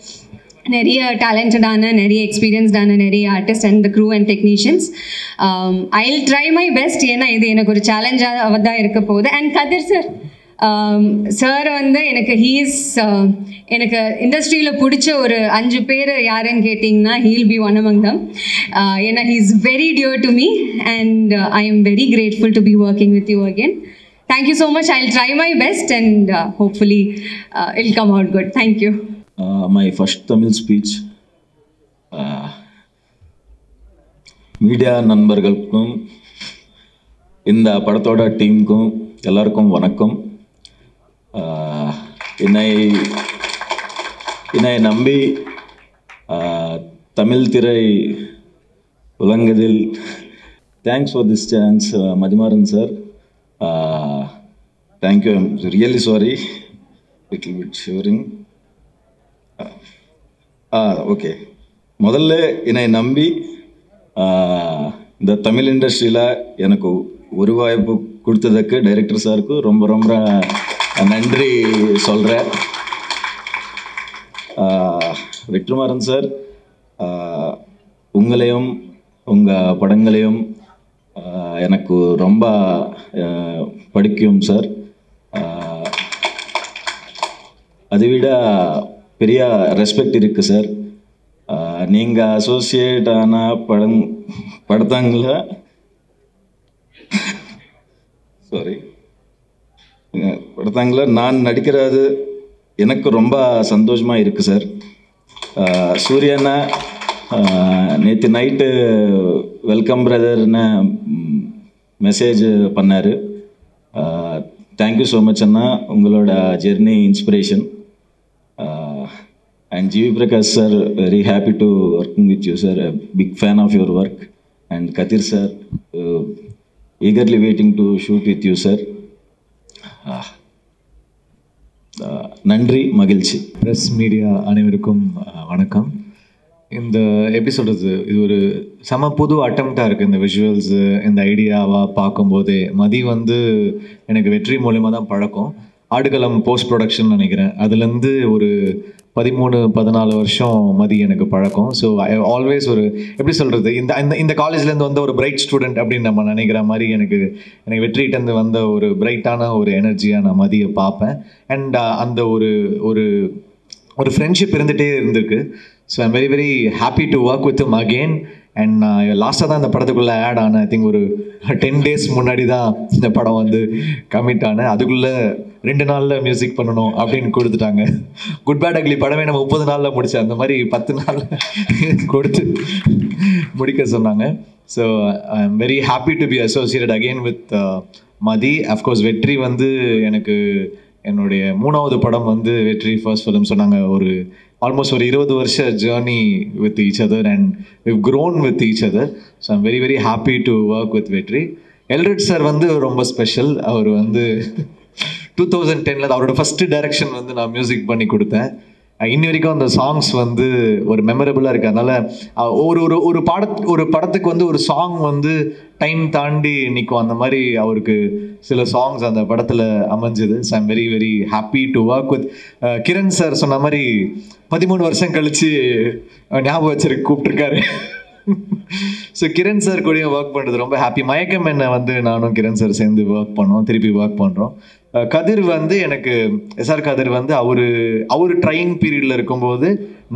நிறைய டேலண்டடான நிறைய எக்ஸ்பீரியன்ஸ்டான நிறைய artist and the crew and technicians I will try my best ஏன்னா இது எனக்கு ஒரு சேலஞ்சாக தான் இருக்க போகுது அண்ட் கதிர் சார் சார் வந்து எனக்கு இண்டஸ்ட்ரியில் பிடிச்ச ஒரு 5 பேர் யாருன்னு கேட்டிங்கன்னா he'll be one among them ஏன்னா he is very dear to me and I am very grateful to be working with you again thank you so much I will try my best and hopefully it come out good thank you my first Tamil speech media நண்பர்களுக்கும் இந்த படத்தோட டீமுக்கும் எல்லாருக்கும் வணக்கம். என்னை நம்பி தமிழ் திரை உலகத்தில் thanks for this chance Mathimaran sir. Thank you. I am really sorry, little bit shivering. Okay, முதல்ல என்னை நம்பி இந்த தமிழ் இண்டஸ்ட்ரியில் எனக்கு ஒரு வாய்ப்பு கொடுத்ததுக்கு டைரக்டர் சாருக்கு ரொம்ப ரொம்ப நன்றி சொல்கிறேன். வெற்றிமாறன் சார், உங்களையும் உங்கள் படங்களையும் எனக்கு ரொம்ப பிடிக்கும் சார். அதை விட பெரிய ரெஸ்பெக்ட் இருக்குது சார். நீங்கள் அசோசியேட் ஆன படத்தாங்கள நான் நடிக்கிறது எனக்கு ரொம்ப சந்தோஷமாக இருக்குது சார். சூரியண்ணா நேற்று நைட்டு வெல்கம் பிரதர்னு மெசேஜ் பண்ணார். தேங்க்யூ ஸோ மச் அண்ணா, உங்களோட journey inspiration. And G.V. Prakash sir, very happy to working with you sir, a big fan of your work. And Kathir sir, eagerly waiting to shoot with you sir. நன்றி, மகிழ்ச்சி. ப்ரெஸ் மீடியா அனைவருக்கும் வணக்கம். இந்த எப்படி சொல்கிறது, இது ஒரு செம புது அட்டம்ப்டாக இருக்குது. இந்த விஷுவல்ஸு இந்த ஐடியாவாக பார்க்கும்போதே மதி வந்து எனக்கு வெற்றி மூலயமா தான் பழக்கம். ஆடுகளம் போஸ்ட் ப்ரொடக்ஷன் நினைக்கிறேன், அதுலேருந்து ஒரு 13-14 வருஷம் மதி எனக்கு பழக்கம். ஸோ ஐ ஆல்வேஸ் ஒரு எப்படி சொல்கிறது, இந்த காலேஜ்லேருந்து வந்த ஒரு பிரைட் ஸ்டூடெண்ட் அப்படின்னு நம்ம நினைக்கிற மாதிரி எனக்கு வெற்றிகிட்டேருந்து வந்த ஒரு பிரைட்டான ஒரு எனர்ஜியாக நான் மதியை பார்ப்பேன். அண்ட் அந்த ஒரு ஃப்ரெண்ட்ஷிப் இருந்துகிட்டே இருந்திருக்கு. So I'm very very happy to work with him again. And நான் லாஸ்ட்டாக தான் இந்த படத்துக்குள்ளே ஆட் ஆனேன். ஐ திங்க் ஒரு 10 days முன்னாடி தான் இந்த படம் வந்து கமிட் ஆனேன். அதுக்குள்ளே 2 நாளில் மியூசிக் பண்ணணும் அப்படின்னு கொடுத்துட்டாங்க. குட் பேட் அக்லி படமே நம்ம 30 நாளில் முடித்தேன், அந்த மாதிரி 10 நாளில் கொடுத்து முடிக்க சொன்னாங்க. So I am very happy to be associated again with Mathi. Of course வெற்றி வந்து எனக்கு என்னுடைய 3வது படம் வந்து வெற்றி ஃபர்ஸ்ட் ஃபிலிம். சொன்னாங்க ஒரு ஆல்மோஸ்ட் ஒரு 20 வருஷ journey with each other and we've grown with each other. So I'm very very happy to work with வெற்றி. எல்ரிட் சார் வந்து ரொம்ப ஸ்பெஷல். அவர் வந்து 2010 அவரோட ஃபஸ்ட்டு டைரக்ஷன் வந்து நான் மியூசிக் பண்ணி கொடுத்தேன். இன்னி வரைக்கும் அந்த சாங்ஸ் வந்து ஒரு மெமரபுளாக இருக்குது. அதனால் ஒரு படத்துக்கு வந்து ஒரு சாங் வந்து டைம் தாண்டி நிற்கும், அந்த மாதிரி அவருக்கு சில சாங்ஸ் அந்த படத்தில் அமைஞ்சுது. So I'm very very happy to work with Kiran sir. சொன்ன மாதிரி 13 வருஷம் கழித்து ஞாபகம் வச்சிருக்கு கூப்பிட்ருக்காரு. ஸோ கிரண் சார் கூடயும் ஒர்க் பண்ணுறது ரொம்ப ஹாப்பி. மயக்கம் என்ன வந்து நானும் கிரண் சார் சேர்ந்து திருப்பி ஒர்க் பண்ணுறோம். கதிர் வந்து எனக்கு எஸ்ஆர் கதிர் வந்து அவர் ட்ரையிங் பீரியடில் இருக்கும்போது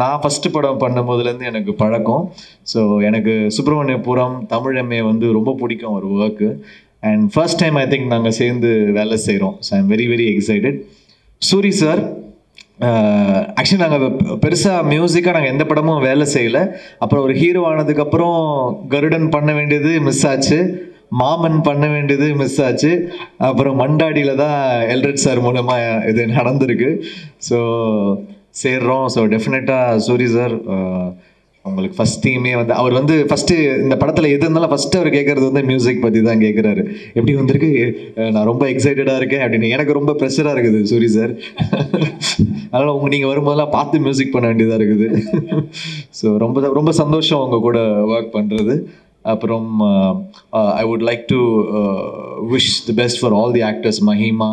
நான் ஃபஸ்ட்டு படம் பண்ணும்போதுலேருந்து எனக்கு பழக்கம். ஸோ எனக்கு சுப்பிரமணியபுரம் தமிழம்மே வந்து ரொம்ப பிடிக்கும் ஒரு work. And first time I think நாங்கள் சேர்ந்து வேலை செய்கிறோம். So I am very very excited. Soori sir, actually நாங்கள் பெருசாக மியூசிக்காக நாங்கள் எந்த படமும் வேலை செய்யலை. அப்புறம் ஒரு ஹீரோ ஆனதுக்கப்புறம் கருடன் பண்ண வேண்டியது மிஸ் ஆச்சு, மாமன் பண்ண வேண்டியது மிஸ் ஆச்சு. அப்புறம் மண்டாடியில் தான் எல்ரிட் சார் மூலமாக இது நடந்திருக்கு. ஸோ சேர்றோம். ஸோ டெஃபினட்டாக சூரி சார் உங்களுக்கு ஃபஸ்ட் டீமே வந்து அவர் வந்து ஃபஸ்ட்டு இந்த படத்தில் எது இருந்தாலும் ஃபஸ்ட்டு அவர் கேட்குறது வந்து மியூசிக் பற்றி தான் கேட்குறாரு. எப்படி வந்திருக்கு, நான் ரொம்ப எக்ஸைட்டடாக இருக்கேன் அப்படின்னு. எனக்கு ரொம்ப ப்ரெஷராக இருக்குது சூரி சார். அதனால் நீங்கள் வரும்போதெல்லாம் பார்த்து மியூசிக் பண்ண வேண்டியதாக இருக்குது. ஸோ ரொம்ப ரொம்ப சந்தோஷம் உங்கள் கூட ஒர்க் பண்ணுறது. அப்புறம் I would like to wish the best for all the actors, Mahima,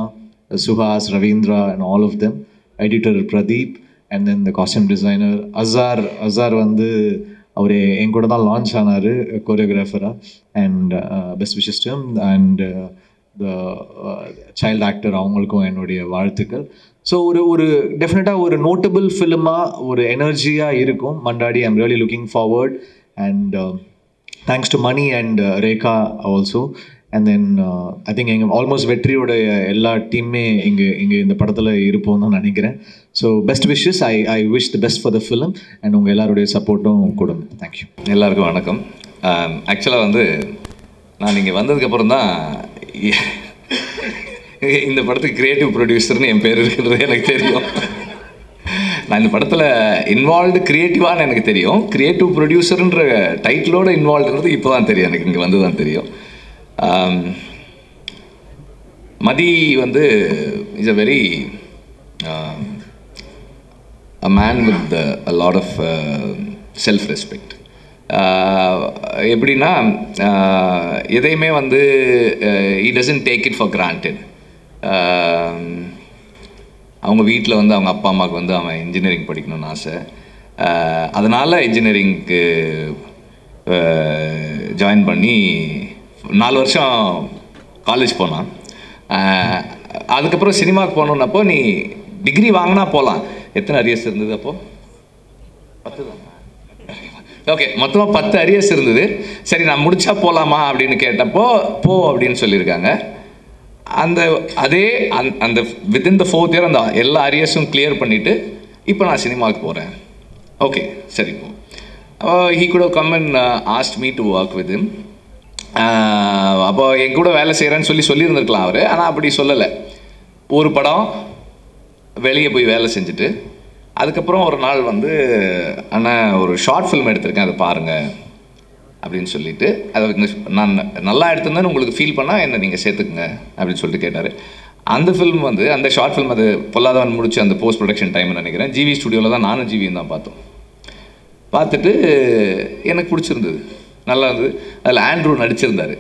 Suhas, Ravindra and all of them, editor Pradeep, and then the costume designer Azhar வந்து அவர் என் கூட தான் லான்ச் ஆனார் கோரியோகிராஃபராக. And best wishes to him. And the child actor அவங்களுக்கும் என்னுடைய வாழ்த்துக்கள். ஸோ ஒரு டெஃபினட்டாக ஒரு நோட்டபிள் ஃபிலிமாக ஒரு எனர்ஜியாக இருக்கும் Mandaadi. I'm really looking forward. And thanks to Mani and Rekha also. And then I think எங்கள் ஆல்மோஸ்ட் வெற்றியோட எல்லா டீமே இங்கே இந்த படத்தில் இருப்போம் தான் நினைக்கிறேன். So best wishes. I wish the best for the film and உங்கள் எல்லாருடைய சப்போர்ட்டும் கொடுங்க. தேங்க்யூ. எல்லாருக்கும் வணக்கம். ஆக்சுவலாக வந்து நான் இங்கே வந்ததுக்கப்புறம் தான் இந்த படத்துக்கு கிரியேட்டிவ் ப்ரொடியூசர்னு என் பேர் இருக்கிறது எனக்கு தெரியும். நான் இந்த படத்தில் இன்வால்வ்டு கிரியேட்டிவான்னு எனக்கு தெரியும். கிரியேட்டிவ் ப்ரொடியூசருன்ற டைட்டிலோடு இன்வால்வ்டுன்றது இப்போ தான் தெரியும் எனக்கு, இங்கே வந்து தான் தெரியும். மதி வந்து is a very a man with a lot of self respect. எப்படின்னா எதையுமே வந்து he doesn't take it for granted. அவங்க வீட்டில் வந்து அவங்க அப்பா அம்மாவுக்கு வந்து அவன் இன்ஜினியரிங் படிக்கணும்னு ஆசை. அதனால் இன்ஜினியரிங்க்கு ஜாயின் பண்ணி 4 வருஷம் காலேஜ் போனான். அதுக்கப்புறம் சினிமாவுக்கு போகணுன்னப்போ நீ டிகிரி வாங்கினா போகலாம். எத்தனை அரியர்ஸ் இருந்தது அப்போது? 10 தான். ஓகே, மொத்தமாக 10 அரியர்ஸ் இருந்தது. சரி, நான் முடிச்சா போகலாமா அப்படின்னு கேட்டப்போ போ அப்படின்னு சொல்லியிருக்காங்க. அந்த வித்தின் த 4th இயர் அந்த எல்லா அரியர்ஸும் கிளியர் பண்ணிவிட்டு இப்போ நான் சினிமாவுக்கு போகிறேன். ஓகே, சரி போ. He could have come and asked me to work with him. அப்போ என் கூட வேலை செய்கிறேன்னு சொல்லியிருந்துருக்கலாம் அவர். ஆனால் அப்படி சொல்லலை. ஒரு படம் வெளியே போய் வேலை செஞ்சுட்டு அதுக்கப்புறம் ஒரு நாள் வந்து அண்ணன் ஒரு ஷார்ட் ஃபிலிம் எடுத்திருக்கேன், அதை பாருங்கள் அப்படின்னு சொல்லிவிட்டு, அதை நான் நல்லா எடுத்திருந்தேன்னு உங்களுக்கு ஃபீல் பண்ணால் என்ன நீங்கள் சேர்த்துக்குங்க அப்படின்னு சொல்லிட்டு கேட்டார். அந்த ஃபிலிம் வந்து அந்த ஷார்ட் ஃபிலிம் அது பொல்லாதவன் முடிச்சு அந்த போஸ்ட் ப்ரொடக்ஷன் டைம்னு நினைக்கிறேன். ஜிவி ஸ்டுடியோவில் தான் நானும் ஜிவியும் தான் பார்த்தோம். பார்த்துட்டு எனக்கு பிடிச்சிருந்தது, நல்லா இருந்தது. அதில் ஆண்ட்ரூ நடிச்சிருந்தார்.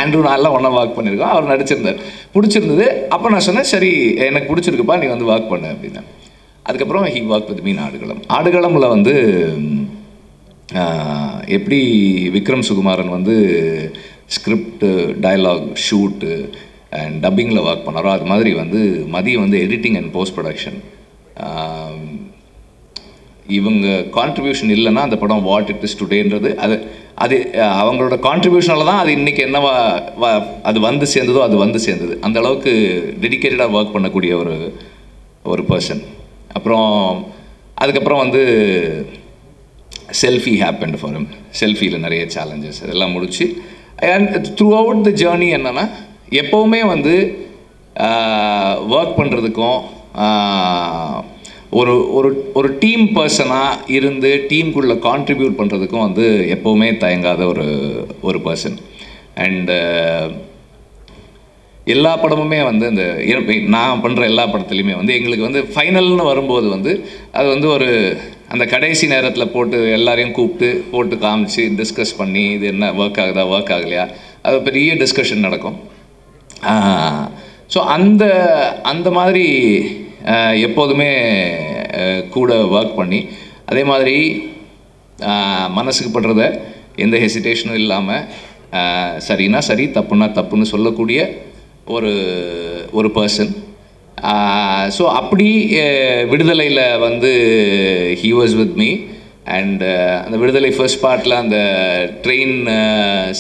ஆண்ட்ரூ நான்லாம் ஒன்றா ஒர்க் பண்ணியிருக்கோம், அவர் நடிச்சிருந்தார், பிடிச்சிருந்தது. அப்போ நான் சொன்னேன், சரி எனக்கு பிடிச்சிருக்குப்பா, நீ வந்து ஒர்க் பண்ணு அப்படின்னு. அதுக்கப்புறம் ஹி ஒர்க் வித் மீன் ஆடுகளமில் வந்து எப்படி விக்ரம் சுகுமாரன் வந்து ஸ்கிரிப்டு, டயலாக், ஷூட்டு அண்ட் டப்பிங்கில் ஒர்க் பண்ணாரோ அது மாதிரி வந்து மதியம் வந்து எடிட்டிங் அண்ட் போஸ்ட் ப்ரொடக்ஷன். இவங்க கான்ட்ரிபியூஷன் இல்லைன்னா அந்த படம் வாட் இட் இஸ் டுடேன்றது அது அவங்களோட கான்ட்ரிபியூஷனால தான் அது இன்றைக்கி என்னவா அது வந்து சேர்ந்தது. அந்த அளவுக்கு டெடிக்கேட்டடாக ஒர்க் பண்ணக்கூடிய ஒரு பர்சன். அப்புறம் அதுக்கப்புறம் வந்து செல்ஃபி ஹேப்பன்ட் ஃபார் ஹிம். செல்ஃபியில் நிறைய சேலஞ்சஸ் இதெல்லாம் முடிச்சு and through out the journey என்னென்னா எப்போவுமே வந்து ஒர்க் பண்ணுறதுக்கும் ஒரு டீம் பர்சனாக இருந்து டீமுக்குள்ளே கான்ட்ரிபியூட் பண்ணுறதுக்கும் வந்து எப்போவுமே தயங்காத ஒரு பர்சன். அண்டு எல்லா படமுமே வந்து இந்த நான் பண்ணுற எல்லா படத்துலையுமே வந்து எங்களுக்கு வந்து ஃபைனல்னு வரும்போது வந்து அது வந்து அந்த கடைசி நேரத்தில் போட்டு எல்லாரையும் கூப்பிட்டு போட்டு காமிச்சு டிஸ்கஸ் பண்ணி இது என்ன ஒர்க் ஆகுதா ஒர்க் ஆகலையா அது பெரிய டிஸ்கஷன் நடக்கும். ஸோ அந்த மாதிரி எப்போதுமே கூட ஒர்க் பண்ணி அதே மாதிரி மனசுக்கு படுறத எந்த ஹெசிடேஷனும் இல்லாமல் சரின்னா சரி தப்புன்னா தப்புன்னு சொல்லக்கூடிய ஒரு பர்சன். ஸோ அப்படி விடுதலையில் வந்து he was with me. And அந்த விடுதலை ஃபர்ஸ்ட் பார்ட்டில் அந்த ட்ரெயின்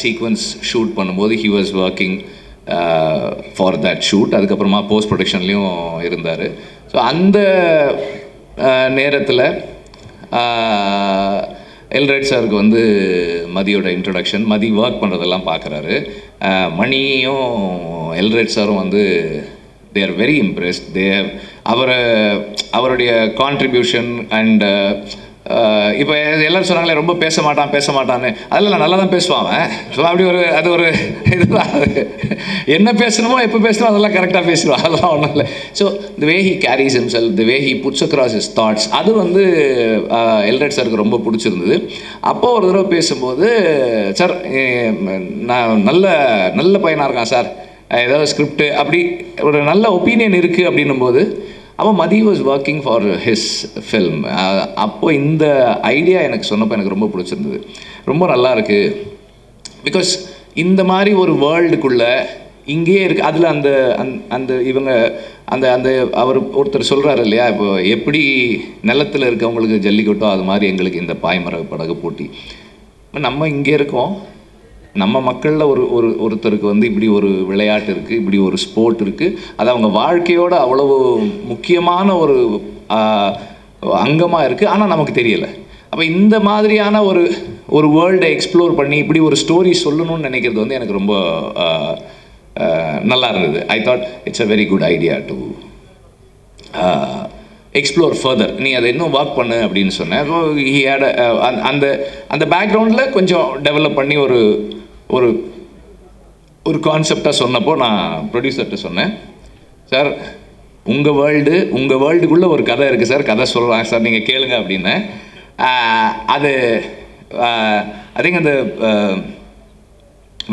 சீக்வன்ஸ் ஷூட் பண்ணும்போது he was working for that shoot. அதுக்கப்புறமா போஸ்ட் ப்ரொடக்ஷன்லேயும் இருந்தார். ஸோ அந்த நேரத்தில் எல்ரைட் சாருக்கு வந்து மதியோட இன்ட்ரொடக்ஷன், மதி ஒர்க் பண்ணுறதெல்லாம் பார்க்குறாரு. மணியும் எல்ரைட் சாரும் வந்து they are very impressed. அவருடைய கான்ட்ரிபியூஷன் அண்ட் இப்போ எல்லோரும் சொன்னாங்களே ரொம்ப பேச மாட்டான்னு, அதில் நான் நல்லா தான் பேசுவான். ஸோ அப்படி அது ஒரு இதுதான். என்ன பேசணுமோ எப்போ பேசணுமோ அதெல்லாம் கரெக்டாக பேசுவான், அதெல்லாம் ஒன்றும் இல்லை. So the way he carries himself, the way he puts across his thoughts, அது வந்து எல்ரட் சாருக்கு ரொம்ப பிடிச்சிருந்தது. அப்போ ஒரு தடவை பேசும்போது, சார் நான் நல்ல பையனாக இருக்கான் சார், ஏதாவது ஸ்கிரிப்ட் அப்படி ஒரு நல்ல ஒப்பீனியன் இருக்குது அப்படின்னும் போது, அப்போ Mathi was working for his film. அப்போ இந்த ஐடியா எனக்கு சொன்னப்போ எனக்கு ரொம்ப பிடிச்சிருந்தது, ரொம்ப நல்லா இருக்குது. பிகாஸ் இந்த மாதிரி ஒரு வேர்ல்டுக்குள்ளே இங்கேயே இருக்குது. அதில் அந்த இவங்க அந்த அவர் ஒருத்தர் சொல்கிறாரு இல்லையா, இப்போ எப்படி நிலத்தில் இருக்கவங்களுக்கு ஜல்லிக்கட்டோ அது மாதிரி எங்களுக்கு இந்த பாய்மர படகு போட்டி. நம்ம இங்கே இருக்கோம், நம்ம மக்களில் ஒருத்தருக்கு வந்து இப்படி ஒரு விளையாட்டு இருக்குது, இப்படி ஒரு ஸ்போர்ட் இருக்குது, அது அவங்க வாழ்க்கையோட அவ்வளவு முக்கியமான ஒரு அங்கமாக இருக்குது, ஆனால் நமக்கு தெரியலை. அப்போ இந்த மாதிரியான ஒரு வேர்ல்டை எக்ஸ்ப்ளோர் பண்ணி இப்படி ஒரு ஸ்டோரி சொல்லணும்னு நினைக்கிறது வந்து எனக்கு ரொம்ப நல்லா இருந்தது. I thought it's a very good idea to explore further. நீ அதை இன்னும் ஒர்க் பண்ணு அப்படின்னு சொன்னேன். ஸோ ஹி ஹேட் அந்த பேக்ரவுண்டில் கொஞ்சம் டெவலப் பண்ணி ஒரு கான்செப்டாக சொன்னப்போ நான் ப்ரொடியூசர்கிட்ட சொன்னேன், சார் உங்கள் வேர்ல்டுக்குள்ளே ஒரு கதை இருக்குது சார், கதை சொல்கிறாங்க சார், நீங்கள் கேளுங்க அப்படின்னு. அது ஐ திங்க் அந்த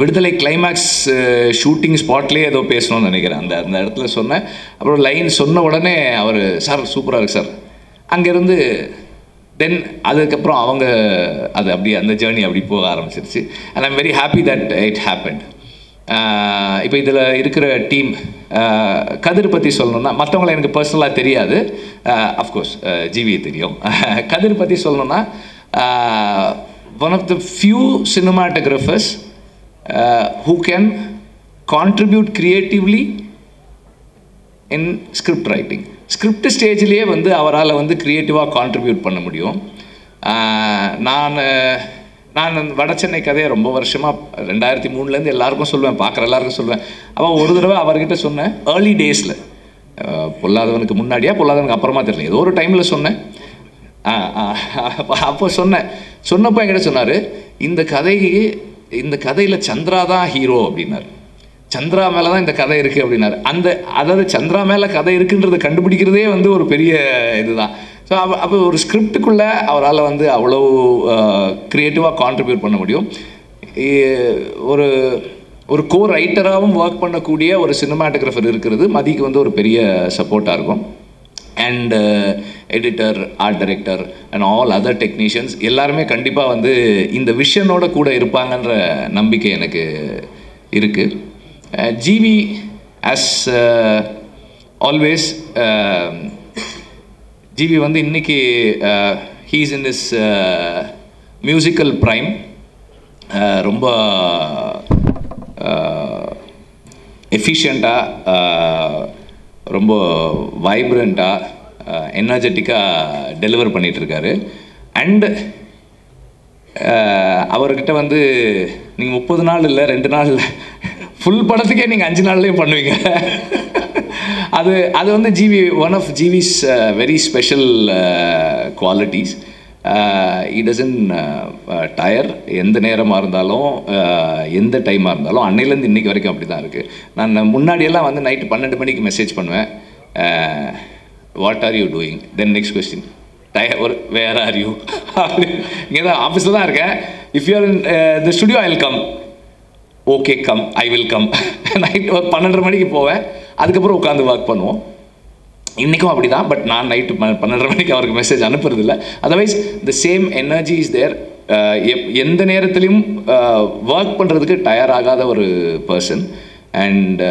விடுதலை கிளைமேக்ஸ் ஷூட்டிங் ஸ்பாட்லேயே ஏதோ பேசணும்னு நினைக்கிறேன். அந்த இடத்துல சொன்னேன். அப்புறம் லைன் சொன்ன உடனே அவர், சார் சூப்பராக இருக்குது சார். அங்கேருந்து தென் அதுக்கப்புறம் அவங்க அது அப்படியே அந்த ஜேர்னி அப்படி போக ஆரம்பிச்சிருச்சு. And I'm very happy that it happen. இப்போ இதில் இருக்கிற டீம், கதிர் பற்றி சொல்லணுன்னா, மற்றவங்களை எனக்கு பர்சனலாக தெரியாது, அஃப்கோர்ஸ் ஜிவியை தெரியும். கதிர் பற்றி சொல்லணுன்னா, one of the few cinematographers who can contribute creatively in script writing. Script ஸ்டேஜ்லேயே வந்து அவரால் வந்து க்ரியேட்டிவாக கான்ட்ரிபியூட் பண்ண முடியும். நான் வட சென்னை கதையை ரொம்ப வருஷமாக 2003 எல்லாருக்கும் சொல்லுவேன், பார்க்குற எல்லாருக்கும் சொல்லுவேன். அப்போ ஒரு தடவை அவர்கிட்ட சொன்னேன், ஏர்லி டேஸில், பொல்லாதவனுக்கு முன்னாடியா பொல்லாதவனுக்கு அப்புறமா தெரியல, ஏதோ ஒரு டைமில் சொன்னேன். அப்போ சொன்னப்போ என்கிட்ட சொன்னார், இந்த கதையில் சந்திரா தான் ஹீரோ அப்படின்னாரு. சந்திரா மேலே தான் இந்த கதை இருக்குது அப்படின்னாரு. அதாவது சந்திரா மேலே கதை இருக்குன்றதை கண்டுபிடிக்கிறதே வந்து ஒரு பெரிய இதுதான். ஸோ அப்போ ஒரு ஸ்கிரிப்டுக்குள்ளே அவரால் வந்து அவ்வளோ க்ரியேட்டிவாக கான்ட்ரிபியூட் பண்ண முடியும். ஒரு கோ ரைட்டராகவும் ஒர்க் பண்ணக்கூடிய ஒரு சினிமாட்டோகிராஃபர் இருக்கிறது மதிக்கு வந்து ஒரு பெரிய சப்போர்ட்டாக இருக்கும். And editor, art director and all other technicians எல்லாருமே கண்டிப்பாக வந்து இந்த விஷனோட கூட இருப்பாங்கன்ற நம்பிக்கை எனக்கு இருக்குது. ஜிவி ஆஸ் ஆல்வேஸ், ஜிவி வந்து இன்னைக்கு he's in this musical prime. ரொம்ப எஃபிஷியண்ட்டாக, ரொம்ப வைப்ரண்ட்டாக, எனர்ஜெட்டிக்காக டெலிவர் பண்ணிகிட்ருக்காரு. அண்டு அவர்கிட்ட வந்து நீங்கள் 30 நாள் இல்லை 2 நாள் இல்லை, ஃபுல் படத்துக்கே நீங்கள் 5 நாள்லேயும் பண்ணுவீங்க. அது வந்து one of GV's very special qualities. He doesn't tire. எந்த நேரமாக இருந்தாலும், எந்த டைமாக இருந்தாலும், அன்னையிலேருந்து இன்றைக்கி வரைக்கும் அப்படி தான் இருக்குது. நான் முன்னாடியெல்லாம் வந்து நைட்டு 12 மணிக்கு மெசேஜ் பண்ணுவேன், what are you doing, then next question where are you, அப்படி. இங்கே தான் ஆஃபீஸில் தான் இருக்கேன். If you are in the studio I will come, okay come, I will come. Night ஒரு 12:30 மணிக்கு போவேன், அதுக்கப்புறம் உட்காந்து ஒர்க் பண்ணுவோம். இன்றைக்கும் அப்படி தான். பட் நான் நைட்டு 12:30 மணிக்கு அவருக்கு மெசேஜ் அனுப்புறதில்லை. Otherwise the same energy is there. எந்த நேரத்துலையும் ஒர்க் பண்ணுறதுக்கு டயர் ஆகாத ஒரு பர்சன். அண்ட்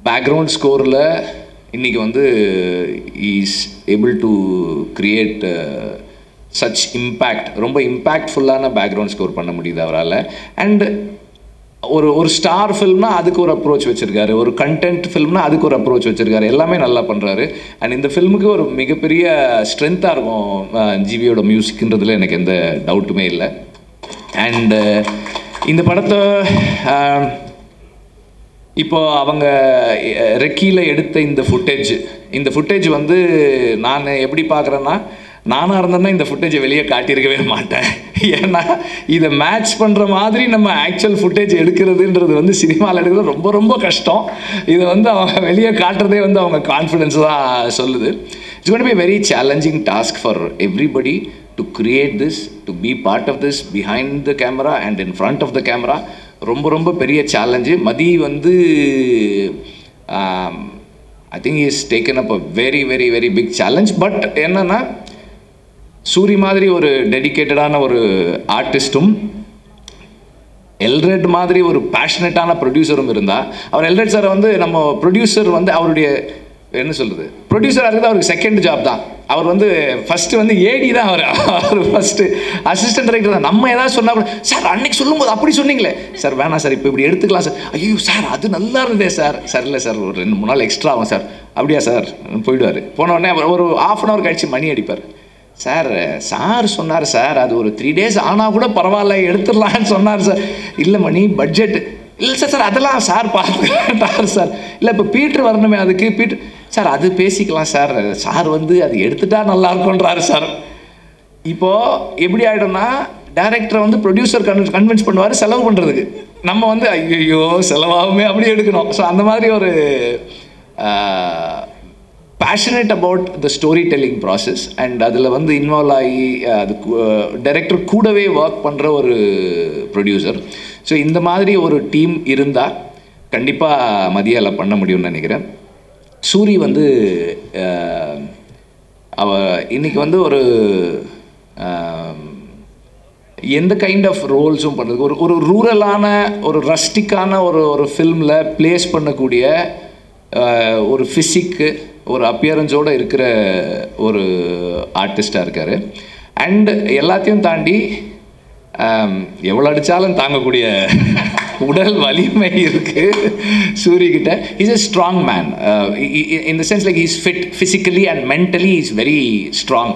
பேக்ரவுண்ட் ஸ்கோரில் இன்றைக்கி வந்து is able to create such impact, ரொம்ப இம்பேக்ட்ஃபுல்லான பேக்ரவுண்ட் ஸ்கோர் பண்ண முடியுது அவரால். அண்டு ஒரு ஸ்டார் ஃபில்ம்னா அதுக்கு ஒரு அப்ரோச் வச்சுருக்காரு, ஒரு கண்டென்ட் ஃபில்ம்னா அதுக்கு ஒரு அப்ரோச் வச்சுருக்காரு, எல்லாமே நல்லா பண்ணுறாரு. அண்ட் இந்த ஃபில்முக்கு ஒரு மிகப்பெரிய ஸ்ட்ரென்த்தாக இருக்கும் ஜிவியோட மியூசிக்ன்றதுல எனக்கு எந்த டவுட்டுமே இல்லை. அண்டு இந்த படத்தை இப்போ அவங்க ரெக்கியில் எடுத்த இந்த ஃபுட்டேஜ் வந்து நான் எப்படி பார்க்குறேன்னா, நானாக இருந்தேன்னா இந்த ஃபுட்டேஜை வெளியே காட்டியிருக்கவே மாட்டேன். ஏன்னா இதை மேட்ச் பண்ணுற மாதிரி நம்ம ஆக்சுவல் ஃபுட்டேஜ் எடுக்கிறதுன்றது வந்து சினிமாவில் எடுக்கிறது ரொம்ப ரொம்ப கஷ்டம். இதை வந்து அவங்க வெளியே காட்டுறதே வந்து அவங்க கான்ஃபிடென்ஸ் தான் சொல்லுது. It's going to be a very challenging task for everybody to create this, to be part of this behind the camera and in front of the camera. ரொம்ப ரொம்ப பெரிய சேலஞ்சு. மதி வந்து I think he has taken up a very very very big challenge. But என்னன்னா சூரி மாதிரி ஒரு டெடிக்கேட்டடான ஒரு ஆர்டிஸ்ட்டும் எல்ரெட் மாதிரி ஒரு பேஷனட்டான ப்ரொடியூசரும் இருந்தால், அவர் எல்ரெட் சாரை வந்து நம்ம ப்ரொடியூசர் வந்து அவருடைய என்ன சொல்கிறது, ப்ரொடியூசராக இருக்குது அவருக்கு செகண்ட் ஜாப் தான். அவர் வந்து ஃபஸ்ட்டு வந்து ஏடி தான். அவர் ஃபஸ்ட்டு அசிஸ்டன்ட் டைரக்டர் தான். நம்ம ஏதாவது சொன்னால் கூட, சார் அன்னைக்கு சொல்லும்போது அப்படி சொன்னீங்களே சார், வேணாம் சார் இப்போ இப்படி எடுத்துக்கலாம் சார், ஐயோ சார் அது நல்லா இருந்ததே சார், சார் இல்லை சார் ஒரு 2-3 நாள் எக்ஸ்ட்ரா ஆகும் சார், அப்படியா சார் போயிடுவார். போன உடனே ஒரு 1/2 hour கழிச்சு மணி அடிப்பார், சார் சொன்னார் சார் அது ஒரு 3 days ஆனால் கூட பரவாயில்ல எடுத்துடலான்னு சொன்னார் சார். இல்லை மணி பட்ஜெட் இல்லை சார் அதெல்லாம் சார் பார்த்துட்டார் சார். இல்லை இப்போ பீட்ரு வரணுமே, அதுக்கு பீட்ரு சார் அது பேசிக்கலாம் சார், சார் வந்து அது எடுத்துட்டா நல்லா இருக்கும்ன்றாரு சார். இப்போது எப்படி ஆகிடும்னா டைரக்டரை வந்து ப்ரொடியூசர் கன்வின்ஸ் பண்ணுவார் செலவு பண்ணுறதுக்கு, நம்ம வந்து ஐயோ செலவாகுமே அப்படியே எடுக்கணும். ஸோ அந்த மாதிரி ஒரு passionate about the story telling process and அதில் வந்து இன்வால்வ் ஆகி அது டைரக்டர் கூடவே ஒர்க் பண்ணுற ஒரு ப்ரொடியூசர். ஸோ இந்த மாதிரி ஒரு டீம் இருந்தால் கண்டிப்பாக மதியால் பண்ண முடியும்னு நினைக்கிறேன். சூரி வந்து இன்றைக்கி வந்து ஒரு எந்த கைண்ட் ஆஃப் ரோல்ஸும் பண்ணுறதுக்கு ஒரு ரூரலான ஒரு ரஸ்டிக்கான ஒரு ஃபில்மில் ப்ளேஸ் பண்ணக்கூடிய ஒரு ஃபிசிக்கு ஒரு அப்பியரன்ஸோடு இருக்கிற ஒரு ஆர்டிஸ்டாக இருக்கார். அண்ட் எல்லாத்தையும் தாண்டி எவ்வளோ அடித்தாலும் தாங்கக்கூடிய உடல் வலிமை இருக்குது சூரிக்கிட்ட. Is a strong man in the sense like is fit physically and mentally is very strong.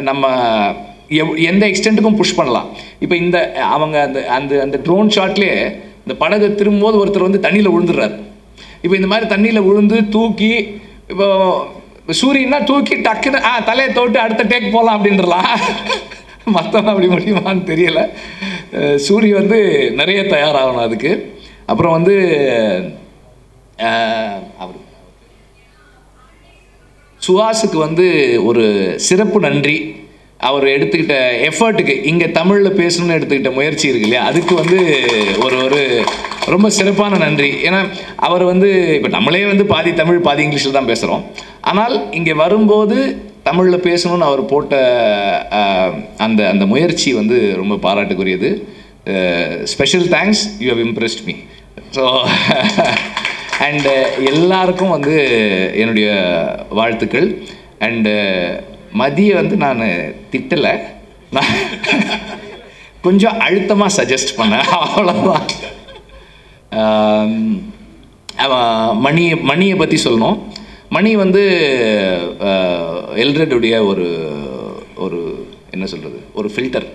நம்ம எந்த எக்ஸ்டென்ட்டுக்கும் புஷ் பண்ணலாம். இப்போ இந்த அவங்க அந்த அந்த அந்த ட்ரோன் ஷாட்லேயே இந்த படகு திரும்பும்போது ஒருத்தர் வந்து தண்ணியில் விழுந்துடுறாரு. இப்போ இந்த மாதிரி தண்ணியில் விழுந்து தூக்கி இப்போ சூரியன்னா தூக்கி டக்குன்னு தலையை தோட்டு அடுத்த டேக் போகலாம் அப்படின்றலாம். மற்றவங்க அப்படி முடியுமான்னு தெரியலை. சூரி வந்து நிறைய தயாராகணும் அதுக்கு. அப்புறம் வந்து அவர் சுஹாஸுக்கு வந்து ஒரு சிறப்பு நன்றி. அவர் எடுத்துக்கிட்ட எஃபர்ட்டுக்கு, இங்கே தமிழில் பேசணும்னு எடுத்துக்கிட்ட முயற்சி இருக்கு இல்லையா, அதுக்கு வந்து ஒரு ரொம்ப சிறப்பான நன்றி. ஏன்னா அவர் வந்து இப்போ நம்மளே வந்து பாதி தமிழ் பாதி இங்கிலீஷில் தான் பேசுகிறோம். ஆனால் இங்கே வரும்போது தமிழில் பேசணும்னு அவர் போட்ட அந்த அந்த முயற்சி வந்து ரொம்ப பாராட்டுக்குரியது. Special thanks, you have impressed me. So and எல்லாருக்கும் வந்து என்னுடைய வாழ்த்துக்கள். அண்டு மதியை வந்து நான் திட்டலை, நான் கொஞ்சம் அழுத்தமாக சஜஸ்ட் பண்ணேன், அவ்வளோதான். மணியை பற்றி சொல்லணும். மணி வந்து எல்ரெட்டுடைய ஒரு என்ன சொல்கிறது, ஒரு ஃபில்டர்.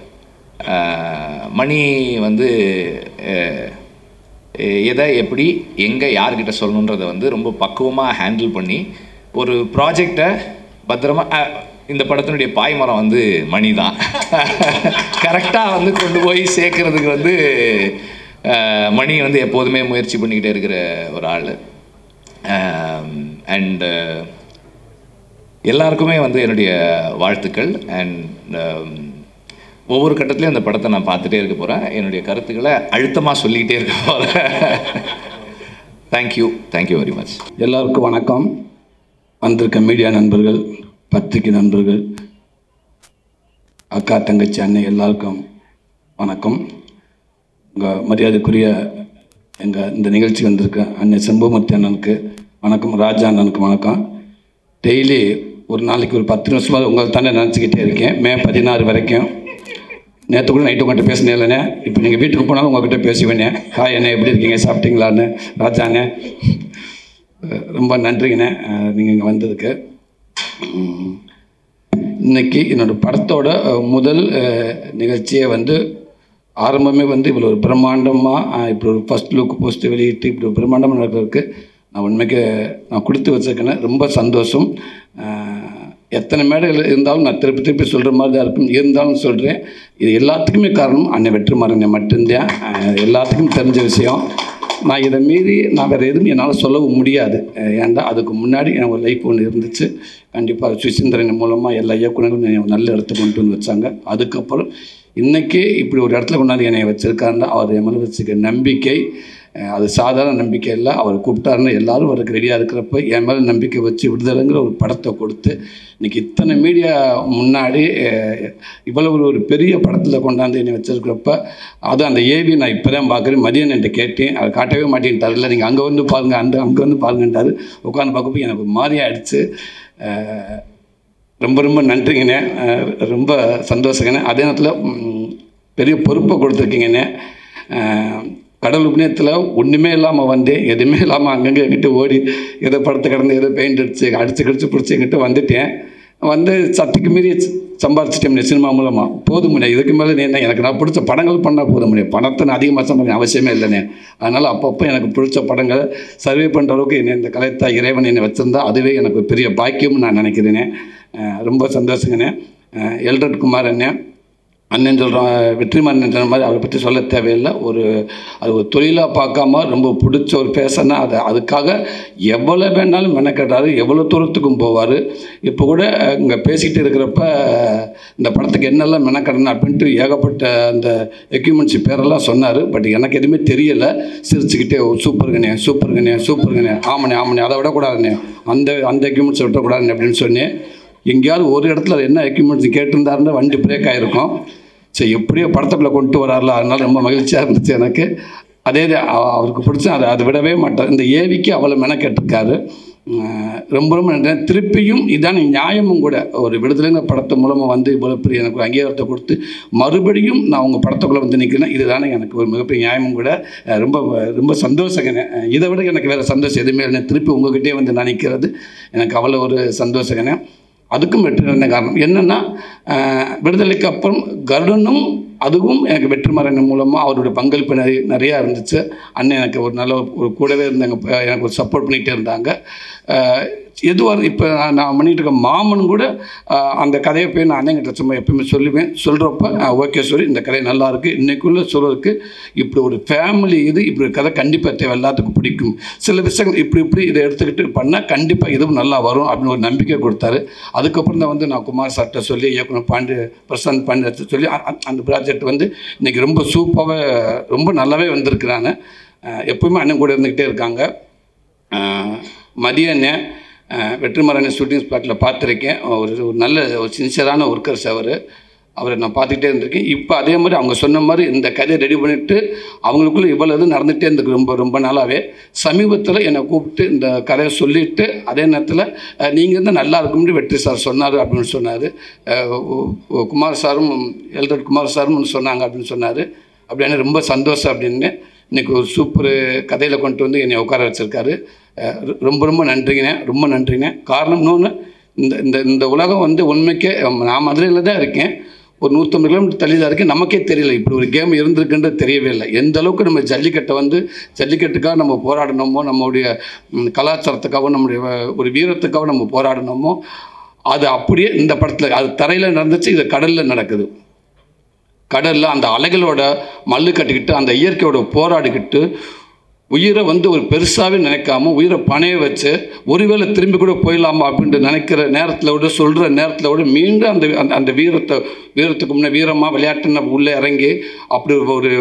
மணி வந்து எதை எப்படி எங்கே யார்கிட்ட சொல்லணுன்றதை வந்து ரொம்ப பக்குவமாக ஹேண்டில் பண்ணி ஒரு ப்ராஜெக்டை பத்திரமா, இந்த படத்தினுடைய பாய்மரம் வந்து மணி தான் கரெக்டாக வந்து கொண்டு போய் சேர்க்கறதுக்கு வந்து மணி வந்து எப்போதுமே முயற்சி பண்ணிக்கிட்டே இருக்கிற ஒரு ஆள். அண்ட் எல்லாருக்குமே வந்து என்னுடைய வாழ்த்துக்கள். அண்ட் ஒவ்வொரு கட்டத்துலையும் அந்த படத்தை நான் பார்த்துட்டே இருக்க போகிறேன். என்னுடைய கருத்துக்களை அழுத்தமாக சொல்லிக்கிட்டே இருக்க போகிறேன். Thank you very much. எல்லாருக்கும் வணக்கம். வந்திருக்க மீடியா நண்பர்கள், பத்திரிகை நண்பர்கள், அக்கா தங்கச்சி அண்ணன் எல்லாருக்கும் வணக்கம். உங்கள் மரியாதைக்குரிய எங்கள் இந்த நிகழ்ச்சி வந்திருக்க அண்ணன் செம்பூமூர்த்தி அண்ணனுக்கு வணக்கம், ராஜா அண்ணனுக்கு வணக்கம். டெய்லி ஒரு நாளைக்கு ஒரு 10 நிமிஷமாக உங்களை தானே நினச்சிக்கிட்டே இருக்கேன். மே 16 வரைக்கும். நேற்று கூட நைட்டு உங்கள்கிட்ட பேசினேன் இல்லைண்ணே, இப்போ நீங்கள் வீட்டுக்கு போனாலும் உங்கள்கிட்ட பேசுவேண்ணே. ஹாய் அண்ணே, எப்படி இருக்கீங்க, சாப்பிட்டீங்களான்னு. ராஜா அண்ணே ரொம்ப நன்றிங்கண்ணே நீங்கள் இங்கே வந்ததுக்கு. இன்றைக்கி என்னோடய படத்தோட முதல் நிகழ்ச்சியை வந்து ஆரம்பமே வந்து இவ்வளோ ஒரு பிரம்மாண்டமாக இப்படி ஒரு ஃபஸ்ட் லுக் போஸ்ட்டு வெளியிட்டு இப்படி ஒரு பிரம்மாண்டமாக நடக்கிறதுக்கு நான் உண்மைக்கு நான் கொடுத்து வச்சுருக்கேன். ரொம்ப சந்தோஷம். எத்தனை மேடைகள் இருந்தாலும் நான் திருப்பி திருப்பி சொல்கிற மாதிரி தான் இருக்கும். இருந்தாலும் சொல்கிறேன், இது எல்லாத்துக்குமே காரணம் அண்ணன் வெற்றிமாறன் மட்டும்தான். எல்லாத்துக்கும் தெரிஞ்ச விஷயம். நான் இதை மீறி நான் வேறு எதுவும் என்னால் சொல்லவும் முடியாது. ஏன்டா அதுக்கு முன்னாடி எனக்கு ஒரு லைஃப் ஒன்று இருந்துச்சு. கண்டிப்பாக சுசீந்திரன் மூலமாக எல்லா இயக்குனர்களும் நல்ல இடத்துக்கு கொண்டு வந்து வச்சாங்க. அதுக்கப்புறம் இன்றைக்கி இப்படி ஒரு இடத்துல கொண்டாந்து என்னை வச்சுருக்காருன்னா அவர் என் மேலே வச்சுக்க நம்பிக்கை அது சாதாரண நம்பிக்கை இல்லை. அவர் கூப்பிட்டாருன்னு எல்லோரும் வரக்கு ரெடியாக இருக்கிறப்ப என் மேலே நம்பிக்கை வச்சு விடுதலைங்கிற ஒரு படத்தை கொடுத்து இன்றைக்கி இத்தனை மீடியா முன்னாடி இவ்வளோ ஒரு பெரிய படத்தில் கொண்டாந்து என்னை வச்சுருக்கிறப்ப அது அந்த ஏவி நான் இப்போ தான் பார்க்குறேன். மதியம் என்கிட்ட கேட்டேன், அதை காட்டவே மாட்டேன்ட்டார். இல்லை நீங்கள் அங்கே வந்து பாருங்கள், அங்கே வந்து பாருங்கன்றாரு. உட்காந்து பார்க்கப்போ எனக்கு மாதிரி ஆகிடுச்சு. ரொம்ப ரொம்ப நன்றிங்கண்ணே, ரொம்ப சந்தோஷங்கண்ணே. அதே நேரத்தில் பெரிய பொறுப்பை கொடுத்துருக்கீங்கண்ணே. கடல் உபநயத்தில் ஒன்றுமே இல்லாமல் வந்தேன், எதுவுமே இல்லாமல் அங்கங்கே எங்கிட்ட ஓடி ஏதோ படத்தை கடந்து ஏதோ பெயிண்ட் அடித்து கடிச்சு பிடிச்சி எங்கிட்ட வந்துட்டேன். வந்து சத்துக்கு மீறி சம்பாரிச்சிட்டேன் சினிமா மூலமாக. போதும் முடியாது, இதுக்கு மேலே என்ன எனக்கு நான் பிடிச்ச படங்கள் பண்ணால் போதும் முடியாது. பணத்தை நான் அதிகமாக சம்பாதிக்க அவசியமே இல்லைண்ணே. அதனால் அப்பப்போ எனக்கு பிடிச்ச படங்களை சர்வே பண்ணுற அளவுக்கு என்னை இந்த கலைத்தா இறைவன் என்னை வச்சுருந்தா அதுவே எனக்கு பெரிய பாக்கியம்னு நான் நினைக்கிறேனே. ரொம்ப சந்தோஷங்கண்ணே. எல்ரட் குமார் அண்ணன் சொல்கிறோம், வெற்றிமாறன் சொன்ன மாதிரி அவரை பற்றி சொல்ல தேவையில்லை. அது ஒரு தொழிலாக பார்க்காம ரொம்ப பிடிச்ச ஒரு பேசனா அதுக்காக எவ்வளோ வேணாலும் மெனக்கட்டாரு, எவ்வளோ தூரத்துக்கும் போவார். இப்போ கூட இங்கே பேசிகிட்டு இருக்கிறப்ப இந்த படத்துக்கு என்னெல்லாம் மெனக்கடணும் அப்படின்ட்டு ஏகப்பட்ட அந்த எக்யூப்மெண்ட்ஸ் பேரெல்லாம் சொன்னார். பட் எனக்கு எதுவுமே தெரியலை. சிரிச்சுக்கிட்டே சூப்பருங்கண்ணே சூப்பருங்கண்ணே சூப்பருங்கண்ணே, ஆமண்ணே அதை விடக்கூடாதுண்ணே, அந்த எக்யூப்மெண்ட்ஸ் விட்டக்கூடாதுண்ணே அப்படின்னு சொன்னேன். எங்கேயாவது ஒரு இடத்துல என்ன எக்யூப்மெண்ட்ஸ் கேட்டிருந்தாருன்னா வண்டி பிரேக் ஆகிருக்கும். சரி, எப்படியோ படத்துக்குள்ளே கொண்டு வராருல, அதனால் ரொம்ப மகிழ்ச்சியாக இருந்துச்சு எனக்கு. அதே அவருக்கு பிடிச்சா அதை விடவே மாட்டார். இந்த ஏவிக்கு அவ்வளோ மெனக்கெட்டிருக்காரு. ரொம்ப ரொம்ப நன்றி. திருப்பியும் இதான நியாயமும் கூட, ஒரு விடுதலைங்க படத்து மூலமாக வந்து இவ்வளோ பெரிய எனக்கு ஒரு அங்கீகாரத்தை கொடுத்து மறுபடியும் நான் உங்கள் படத்துக்குள்ளே வந்து நிற்கிறேன். இதுதானே எனக்கு ஒரு மிகப்பெரிய நியாயமும் கூட. ரொம்ப ரொம்ப சந்தோஷங்கண்ணே. இதை விட எனக்கு வேறு சந்தோஷம் எதுவுமே இல்லை. திருப்பி உங்கள்கிட்டே வந்து நான் நிற்கிறது எனக்கு அவ்வளோ ஒரு சந்தோஷங்கண்ணே. அதுக்கும் வெற்றி நடந்த காரணம் என்னென்னா, விடுதலைக்கு அப்புறம் கருடனும் அதுவும் எனக்கு வெற்றிமாறன் மூலமாக அவருடைய பங்களிப்பு நிறையா இருந்துச்சு. அண்ணன் எனக்கு ஒரு நல்ல ஒரு கூடவே இருந்தாங்க, எனக்கு ஒரு சப்போர்ட் பண்ணிகிட்டே இருந்தாங்க. எதுவாக இப்போ நான் பண்ணிகிட்டு இருக்க மாமன் கூட அந்த கதையை போய் நான் அண்ணங்கிட்ட சும்மா எப்பயுமே சொல்லுவேன். சொல்கிறப்ப ஓகே சொல்லி இந்த கதை நல்லாயிருக்கு, இன்றைக்குள்ளே சொல்கிறதுக்கு இப்படி ஒரு ஃபேமிலி இப்படி ஒரு கதை கண்டிப்பாக தேவை, எல்லாத்துக்கும் பிடிக்கும். சில விஷயங்கள் இப்படி இதை எடுத்துக்கிட்டு பண்ணால் கண்டிப்பாக இதுவும் நல்லா வரும் அப்படின்னு ஒரு நம்பிக்கை கொடுத்தாரு. அதுக்கப்புறம் தான் வந்து நான் குமார் சார்கிட்ட சொல்லி இயக்குனர் பிரசாந்த் பாண்டிய சொல்லி அந்த ப்ராஜெக்ட் வந்து இன்றைக்கி ரொம்ப சூப்பராகவே ரொம்ப நல்லாவே வந்திருக்கிறாங்க. எப்போயுமே அண்ணன் கூட இருந்துக்கிட்டே இருக்காங்க. மதிய வெற்றிமாறன் ஷூட்டிங் ஸ்பாட்டில் பார்த்துருக்கேன். ஒரு நல்ல ஒரு சின்சியரான ஒர்க்கர்ஸ் அவரை நான் பார்த்துக்கிட்டே இருந்திருக்கேன். இப்போ அதே மாதிரி அவங்க சொன்ன மாதிரி இந்த கதையை ரெடி பண்ணிவிட்டு அவங்களுக்குள்ளே இவ்வளோ இது நடந்துகிட்டே இருந்துருக்கு ரொம்ப நாளாகவே. சமீபத்தில் என்னை கூப்பிட்டு இந்த கதையை சொல்லிவிட்டு அதே நேரத்தில் நீங்கள் தான் நல்லா இருக்கும்னு வெற்றி சார் சொன்னார் அப்படின்னு சொன்னார். குமார் சாரும் எல்ரட் குமார் சாரும் சொன்னாங்க அப்படின்னு சொன்னார். அப்படின்னு ரொம்ப சந்தோஷம் அப்படின்னு இன்றைக்கி ஒரு சூப்பர் கதையில் கொண்டு வந்து என்னை உட்கார வச்சுருக்காரு. ரொம்ப நன்றிங்கண்ணே, ரொம்ப நன்றிங்க. காரணம் இன்னொன்று, இந்த உலகம் வந்து உண்மைக்கே நான் மதுரையில் தான் இருக்கேன், ஒரு 150 கிலோமீட்டர் தள்ளி தான் இருக்கேன். நமக்கே தெரியல இப்படி ஒரு கேம் இருந்திருக்குன்றது தெரியவே இல்லை. எந்த அளவுக்கு நம்ம ஜல்லிக்கட்டுக்காக நம்ம போராடணுமோ, நம்மளுடைய கலாச்சாரத்துக்காகவும் நம்முடைய ஒரு வீரத்துக்காகவும் நம்ம போராடணுமோ, அது அப்படியே இந்த படத்தில் அது தரையில் நடந்துச்சு, இது கடலில் நடக்குது. கடலில் அந்த அலைகளோட மல்லு கட்டிக்கிட்டு அந்த இயற்கையோட போராடிக்கிட்டு உயிரை வந்து ஒரு பெருசாகவே நினைக்காம உயிரை பணைய வச்சு ஒருவேளை திரும்பி கூட போயிடலாமா அப்படின்ட்டு நினைக்கிற நேரத்தில் விட சொல்கிற நேரத்தில் விட மீண்டும் அந்த வீரத்துக்கு முன்னே வீரமாக விளையாட்டுன்னு உள்ளே இறங்கி அப்படி ஒரு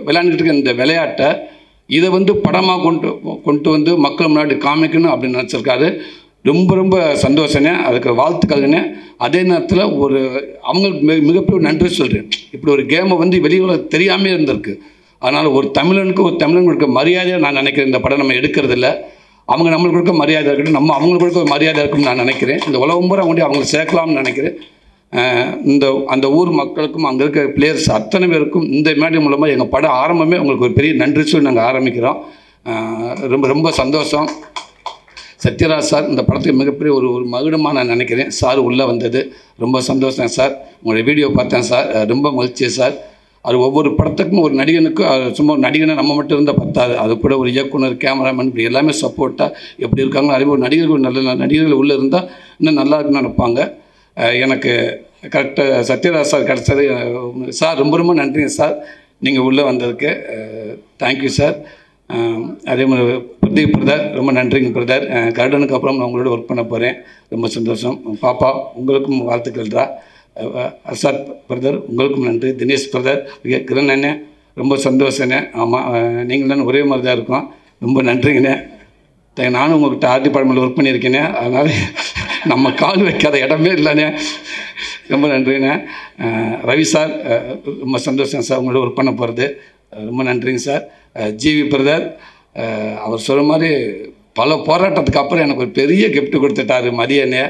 விளையாண்டுட்டு இருக்க இந்த விளையாட்டை இதை வந்து படமாக கொண்டு வந்து மக்கள் முன்னாடி காமிக்கணும் அப்படின்னு நினச்சிருக்காரு. ரொம்ப சந்தோஷங்க, அதுக்கு வாழ்த்துக்கள்ங்க. அதே நேரத்தில் அவங்களுக்கு மிகப்பெரிய நன்றி சொல்கிறேன். இப்படி ஒரு கேமை வந்து வெளியுலக தெரியாமே இருந்திருக்கு. அதனால் ஒரு தமிழன் கொடுக்க மரியாதையாக நான் நினைக்கிறேன். இந்த படம் நம்ம எடுக்கிறதில்ல, அவங்க நம்மளுக்கு கொடுக்க மரியாதை இருக்கட்டும், நம்ம அவங்களுக்கு கொடுக்க மரியாதை இருக்குன்னு நான் நினைக்கிறேன். இந்த உலகம் பூரா கொண்டு அவங்களுக்கு சேர்க்கலாம்னு நினைக்கிறேன். அந்த ஊர் மக்களுக்கும் அங்கே இருக்க பிளேயர்ஸ் அத்தனை பேருக்கும் இந்த மேடை மூலமாக எங்கள் படம் ஆரம்பமே உங்களுக்கு ஒரு பெரிய நன்றி சொல்லி நாங்கள் ஆரம்பிக்கிறோம். ரொம்ப சந்தோஷம். சத்யராஜ் சார் இந்த படத்துக்கு மிகப்பெரிய ஒரு மகுடமாக நான் நினைக்கிறேன். சார் உள்ளே வந்தது ரொம்ப சந்தோஷம் சார். உங்களுடைய வீடியோ பார்த்தேன் சார், ரொம்ப மகிழ்ச்சி சார். அது ஒவ்வொரு படத்துக்கும் ஒரு நடிகனுக்கும் சும்மா ஒரு நடிகனை நம்ம மட்டும் இருந்தால் பத்தாது, அது கூட ஒரு இயக்குனர், கேமராமேன் இப்படி எல்லாமே சப்போர்ட்டாக எப்படி இருக்காங்களோ அதே ஒரு நடிகர்கள் நல்ல நடிகர்கள் உள்ளே இருந்தால் இன்னும் நல்லா இருக்குன்னு நினைப்பாங்க. எனக்கு கரெக்டாக சத்யராஜ் சார் கிடச்சது சார். ரொம்ப ரொம்ப நன்றிங்க சார் நீங்கள் உள்ளே வந்ததுக்கு. Thank you sir. அதே மாதிரி பிரதீப் பிரதர் ரொம்ப நன்றிங்க பிரதர். கருடனுக்கு அப்புறம் நான் உங்களோட ஒர்க் பண்ண போகிறேன், ரொம்ப சந்தோஷம். பாப்பா உங்களுக்கும் வாழ்த்துக்கள் தான். அசாத் பிரதர் உங்களுக்கும் நன்றி. தினேஷ் பிரதர், கிரண் அண்ணே ரொம்ப சந்தோஷண்ணே. ஆமாம், நீங்கள் தான் ஒரே மாதிரி தான் இருக்கோம். ரொம்ப நன்றிங்கண்ணே. நானும் உங்கள்கிட்ட ஆர்ட் டிபார்ட்மெண்ட்டில் ஒர்க் பண்ணியிருக்கேனே, அதனால் நம்ம கால் வைக்காத இடமே இல்லைண்ணே. ரொம்ப நன்றிண்ணே. ரவி சார் ரொம்ப சந்தோஷம் சார் உங்களோட ஒர்க் பண்ண போகிறது. ரொம்ப நன்றிங்க சார். ஜிவி பிரதர் அவர் சொல்கிற மாதிரி பல போராட்டத்துக்கு அப்புறம் எனக்கு ஒரு பெரிய கிஃப்ட் கொடுத்துட்டாரு மதியனே.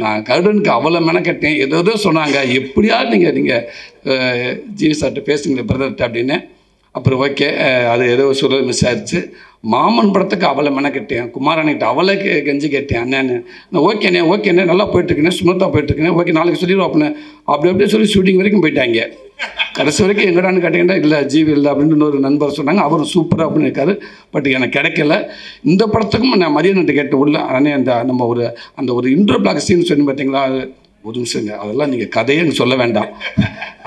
நான் கருடனுக்கு அவ்வளோ மெனக்கட்டேன். ஏதோ சொன்னாங்க, எப்படியாவது நீங்கள் ஜிவி சார்கிட்ட பேசுங்களேன் பிரதர்கிட்ட அப்படின்னு. அப்புறம் ஓகே, அது ஏதோ சொல்ல மிஸ் ஆயிடுச்சு. மாமன் படத்துக்கு அவளை மெனக்கட்டேன், குமாரனிக்கிட்ட அவளை கெஞ்சி கேட்டேன். அண்ணன்னு நான் ஓகேண்ணே நல்லா போயிட்டுருக்கேன், ஸ்மூத்தாக போயிட்டுருக்கேன், ஓகே நாளைக்கு சொல்லிடுவோம் அப்படின்னு. அப்படியே சொல்லி ஷூட்டிங் வரைக்கும் போயிட்டாங்க. கடைசி வரைக்கும் எங்கடான்னு கேட்டிங்கன்னா இல்லை ஜிவி இல்லை அப்படின்னு இன்னொரு நண்பர் சொன்னாங்க. அவரும் சூப்பராக அப்படின்னு இருக்காரு. பட் எனக்கு கிடைக்கல. இந்த படத்துக்கும் நான் மதியானத்தை கேட்டு உள்ள அண்ணே நம்ம அந்த ஒரு இன்ட்ரோ பிளாக் சீன் சொல்லி பார்த்தீங்களா, ஒரு நிமிஷங்க, அதெல்லாம் நீங்கள் கதையே எனக்கு சொல்ல வேண்டாம்.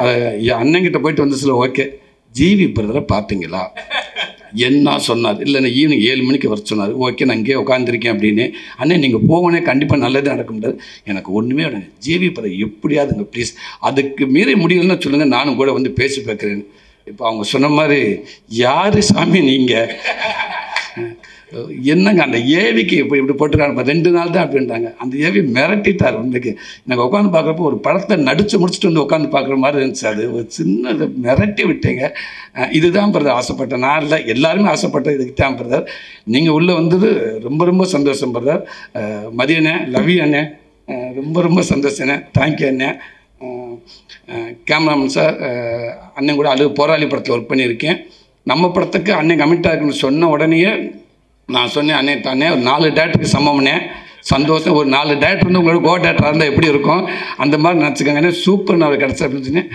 அதை அண்ணங்கிட்ட போயிட்டு வந்து சில ஓகே ஜிவி பிரதரை பார்த்தீங்களா என்ன சொன்னார். இல்லைண்ணே ஈவினிங் 7 மணிக்கு வர சொன்னார். ஓகே நான் இங்கேயே உட்காந்துருக்கேன் அப்படின்னு. அண்ணே நீங்கள் போகணே கண்டிப்பாக நல்லது நடக்க முடியாது. எனக்கு ஒன்றுமே விடுங்க, ஜிவி பிரதர் எப்படியாதுங்க ப்ளீஸ், அதுக்கு மீறி முடியலன்னு சொல்லுங்கள், நானும் கூட வந்து பேசி பார்க்குறேன்னு. இப்போ அவங்க சொன்ன மாதிரி யார் சாமி நீங்கள் என்னங்க அந்த ஏவிக்கு இப்போ இப்படி போட்டுருக்காங்க 2 நாள் தான் அப்படின்றாங்க. அந்த ஏவி மிரட்டிட்டார். வந்துக்கு எனக்கு உட்காந்து பார்க்குறப்போ ஒரு படத்தை நடித்து முடிச்சுட்டு வந்து உட்காந்து பார்க்குற மாதிரி இருந்துச்சு. அது ஒரு சின்னதை மிரட்டி விட்டீங்க. இதுதான் பிரதர் ஆசைப்பட்டேன். நான் இல்லை, எல்லாருமே ஆசைப்பட்டேன். இதுக்கு தான் பிரதர் நீங்கள் உள்ளே வந்தது ரொம்ப ரொம்ப சந்தோஷம் பிரதர். மதியண்ணே, லவி அண்ணே ரொம்ப சந்தோஷண்ணே. தேங்க்யூ அண்ணே. கேமராமேன் சார், அண்ணன் கூட போராளி படத்தில் ஒர்க் பண்ணியிருக்கேன். நம்ம படத்துக்கு அண்ணன் கமிட்டாக இருக்குன்னு சொன்ன உடனேயே நான் சொன்னேன், அண்ணே ஒரு 4 டேரக்டருக்கு சமம்னே, சந்தோஷம். ஒரு 4 டேரக்டர் வந்து உங்களோட கோ டேரக்டராக இருந்தால் எப்படி இருக்கும் அந்த மாதிரி நினச்சிக்கோங்க. சூப்பர் நான் கிடச்ச அப்படின்னு சொன்னேன்.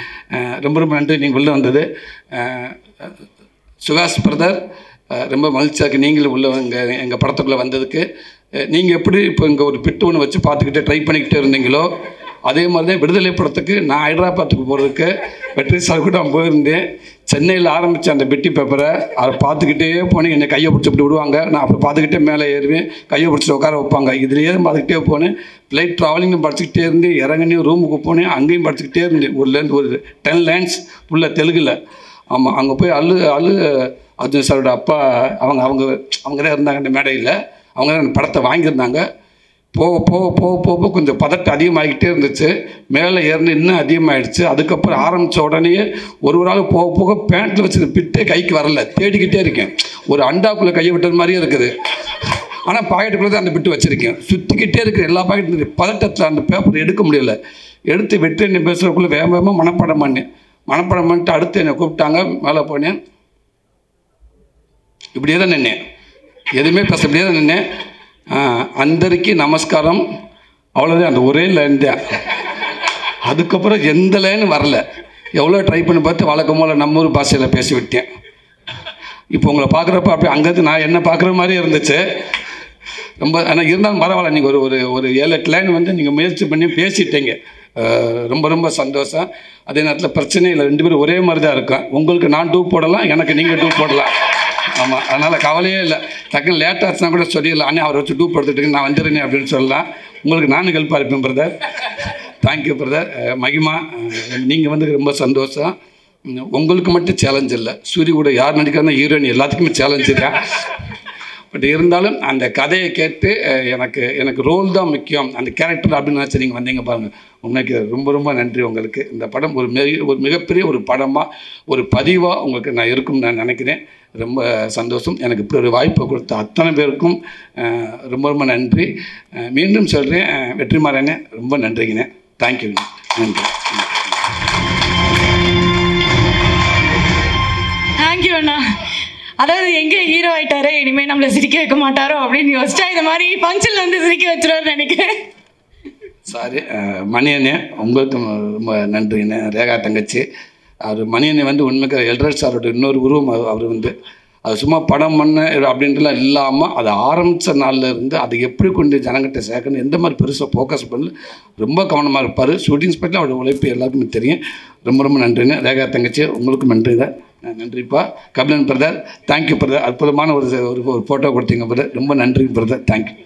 ரொம்ப நன்றி நீங்கள் உள்ளே வந்தது. சுகாஷ் பிரதர் ரொம்ப மகிழ்ச்சியாக இருக்குது நீங்களும் உள்ளே எங்கள் படத்துக்குள்ளே வந்ததுக்கு. நீங்கள் எப்படி இப்போ இங்கே ஒரு பிட்டு ஒன்று வச்சு பார்த்துக்கிட்டே ட்ரை பண்ணிக்கிட்டே இருந்தீங்களோ அதே மாதிரி தான் விடுதலை படத்துக்கு நான் ஹைதராபாத்துக்கு போகிறதுக்கு வெற்றி சார் கூட நான் போயிருந்தேன். சென்னையில் ஆரம்பித்த அந்த பெட்டி பேப்பரை அதை பார்த்துக்கிட்டே போனேன். என்னை கையை பிடிச்சி விடுவாங்க, நான் அப்போ பார்த்துக்கிட்டே மேலே ஏறுவேன், கையை பிடிச்சி உட்கார வைப்பாங்க. இதுலேயே பார்த்துக்கிட்டே போனேன். ஃப்ளைட் ட்ராவலிங்கும் படிச்சுக்கிட்டே இருந்தேன். இறங்கினேன், ரூமுக்கு போனேன், அங்கேயும் படிச்சுக்கிட்டே இருந்தேன். ஒரு 10 லைன்ஸ் உள்ள தெலுங்கில். ஆமாம், அங்கே போய் அர்ஜுன் சாரோட அப்பா அவங்க தான் இருந்தாங்க அந்த மேடையில். அவங்க தான் அந்த படத்தை வாங்கியிருந்தாங்க. போக கொஞ்சம் பதட்டம் அதிகமாகிக்கிட்டே இருந்துச்சு. மேலே ஏறின இன்னும் அதிகமாகிடுச்சு. அதுக்கப்புறம் ஆரம்பித்த உடனே ஒரு ஆள் போக பேண்ட்டில் வச்சு பிட்டே கைக்கு வரல, தேடிக்கிட்டே இருக்கேன். ஒரு அண்டாக்குள்ளே கையை விட்டது மாதிரியே இருக்குது. ஆனால் பாக்கெட்டுக்குள்ளே தான் அந்த பிட்டு வச்சுருக்கேன். சுற்றிக்கிட்டே இருக்கிற எல்லா பாக்கெட்டும் பதட்டத்தில் அந்த பேப்பர் எடுக்க முடியல. எடுத்து வெற்றி என்ன பேசுகிறக்குள்ளே வேகமாக மனப்பாடம் பண்ணிட்டு அடுத்து என்னை கூப்பிட்டாங்க. மேலே போனேன். இப்படியே தான் நின்னேன், எதுவுமே பேச இப்படியே தான் நின்னேன். அந்தரிக்கு நமஸ்காரம், அவ்வளோதான். அந்த ஒரே லைன் தான். அதுக்கப்புறம் எந்த லைனும் வரல. எவ்வளோ ட்ரை பண்ணி பார்த்து வழக்கம் போல் நம்ம ஊர் பாஷையில் பேசி விட்டேன். இப்போ உங்களை பார்க்குறப்ப அப்படி அங்கேருந்து நான் என்ன பார்க்குற மாதிரி இருந்துச்சு. ரொம்ப ஆனால் இருந்தாலும் பரவாயில்ல. நீங்கள் ஒரு 7-8 லைன் வந்து நீங்கள் முயற்சி பண்ணி பேசிட்டீங்க. ரொம்ப சந்தோஷம். அதே நேரத்தில் பிரச்சனை இல்லை, 2 பேரும் ஒரே மாதிரி தான் இருக்கேன். உங்களுக்கு நான் டூப் போடலாம், எனக்கு நீங்கள் டூப் போடலாம். ஆமாம், அதனால் கவலையே இல்லை. டக்குன்னு லேட் ஆச்சுன்னா கூட சொல்லிடலாம், அண்ணே அவரை வச்சு டூப் எடுத்துட்டு நான் வந்துடுறேன் அப்படின்னு சொல்லலாம். உங்களுக்கு நானும் ஹெல்ப்பாக இருப்பேன் பிரதர். Thank you brother. மகிமா, நீங்கள் வந்து ரொம்ப சந்தோஷம். உங்களுக்கு மட்டும் சேலஞ்ச் இல்லை, சூரிய கூட யார் நடிக்கிறாங்க ஹீரோயின் எல்லாத்துக்குமே சேலஞ்சு தான். பட் இருந்தாலும் அந்த கதையை கேட்டு எனக்கு ரோல் தான் முக்கியம், அந்த கேரக்டர் அப்படின்னு நினச்சி நீங்கள் வந்தீங்க பாருங்கள். உண்மைக்கு ரொம்ப நன்றி உங்களுக்கு. இந்த படம் ஒரு மிகப்பெரிய ஒரு படமாக ஒரு பதிவாக உங்களுக்கு நான் இருக்கும்னு நான் நினைக்கிறேன். ரொம்ப சந்தோஷம். எனக்கு இப்படி ஒரு வாய்ப்பை கொடுத்த அத்தனை பேருக்கும் ரொம்ப நன்றி. மீண்டும் சொல்கிறேன், வெற்றிமாறனே ரொம்ப நன்றிங்கண்ணே. தேங்க்யூங்க, நன்றி. தேங்க்யூ அண்ணா. அதாவது எங்கே ஹீரோ ஆகிட்டாரோ இனிமேல் நம்மளை சிரிக்க வைக்க மாட்டாரோ அப்படின்னு யோசிச்சா இந்த மாதிரி ஃபங்க்ஷனில் வந்து சிரிக்க வச்சுருவாருன்னு நினைக்கிறேன். சாரி மணியண்ணே, உங்களுக்கும் ரொம்ப நன்றிங்கண்ணே. ரேகா தங்கச்சி அவர் மணியண்ணே வந்து உண்மைக்கு எல்ரட் சாரோட இன்னொரு உருவம். அவர் வந்து அது சும்மா படம் பண்ண அப்படின்றலாம் இல்லாமல் அதை ஆரம்பித்த நாளில் இருந்து அதை எப்படி கொண்டு ஜனங்கிட்ட சேர்க்கணும், எந்த மாதிரி பெருசாக ஃபோக்கஸ் பண்ணல, ரொம்ப கவனமாக இருப்பார். ஷூட்டிங் ஸ்பாட்டில் அவரோட உழைப்பு எல்லாருக்குமே தெரியும். ரொம்ப ரொம்ப நன்றிங்க. ரேகா தங்கச்சி உங்களுக்கும் நன்றிங்க. நன்றிப்பா. Kabilan brother, thank you brother. அற்புதமான ஒரு ஃபோட்டோ கொடுத்தீங்க பிரதர். ரொம்ப நன்றி பிரதர். தேங்க்யூ.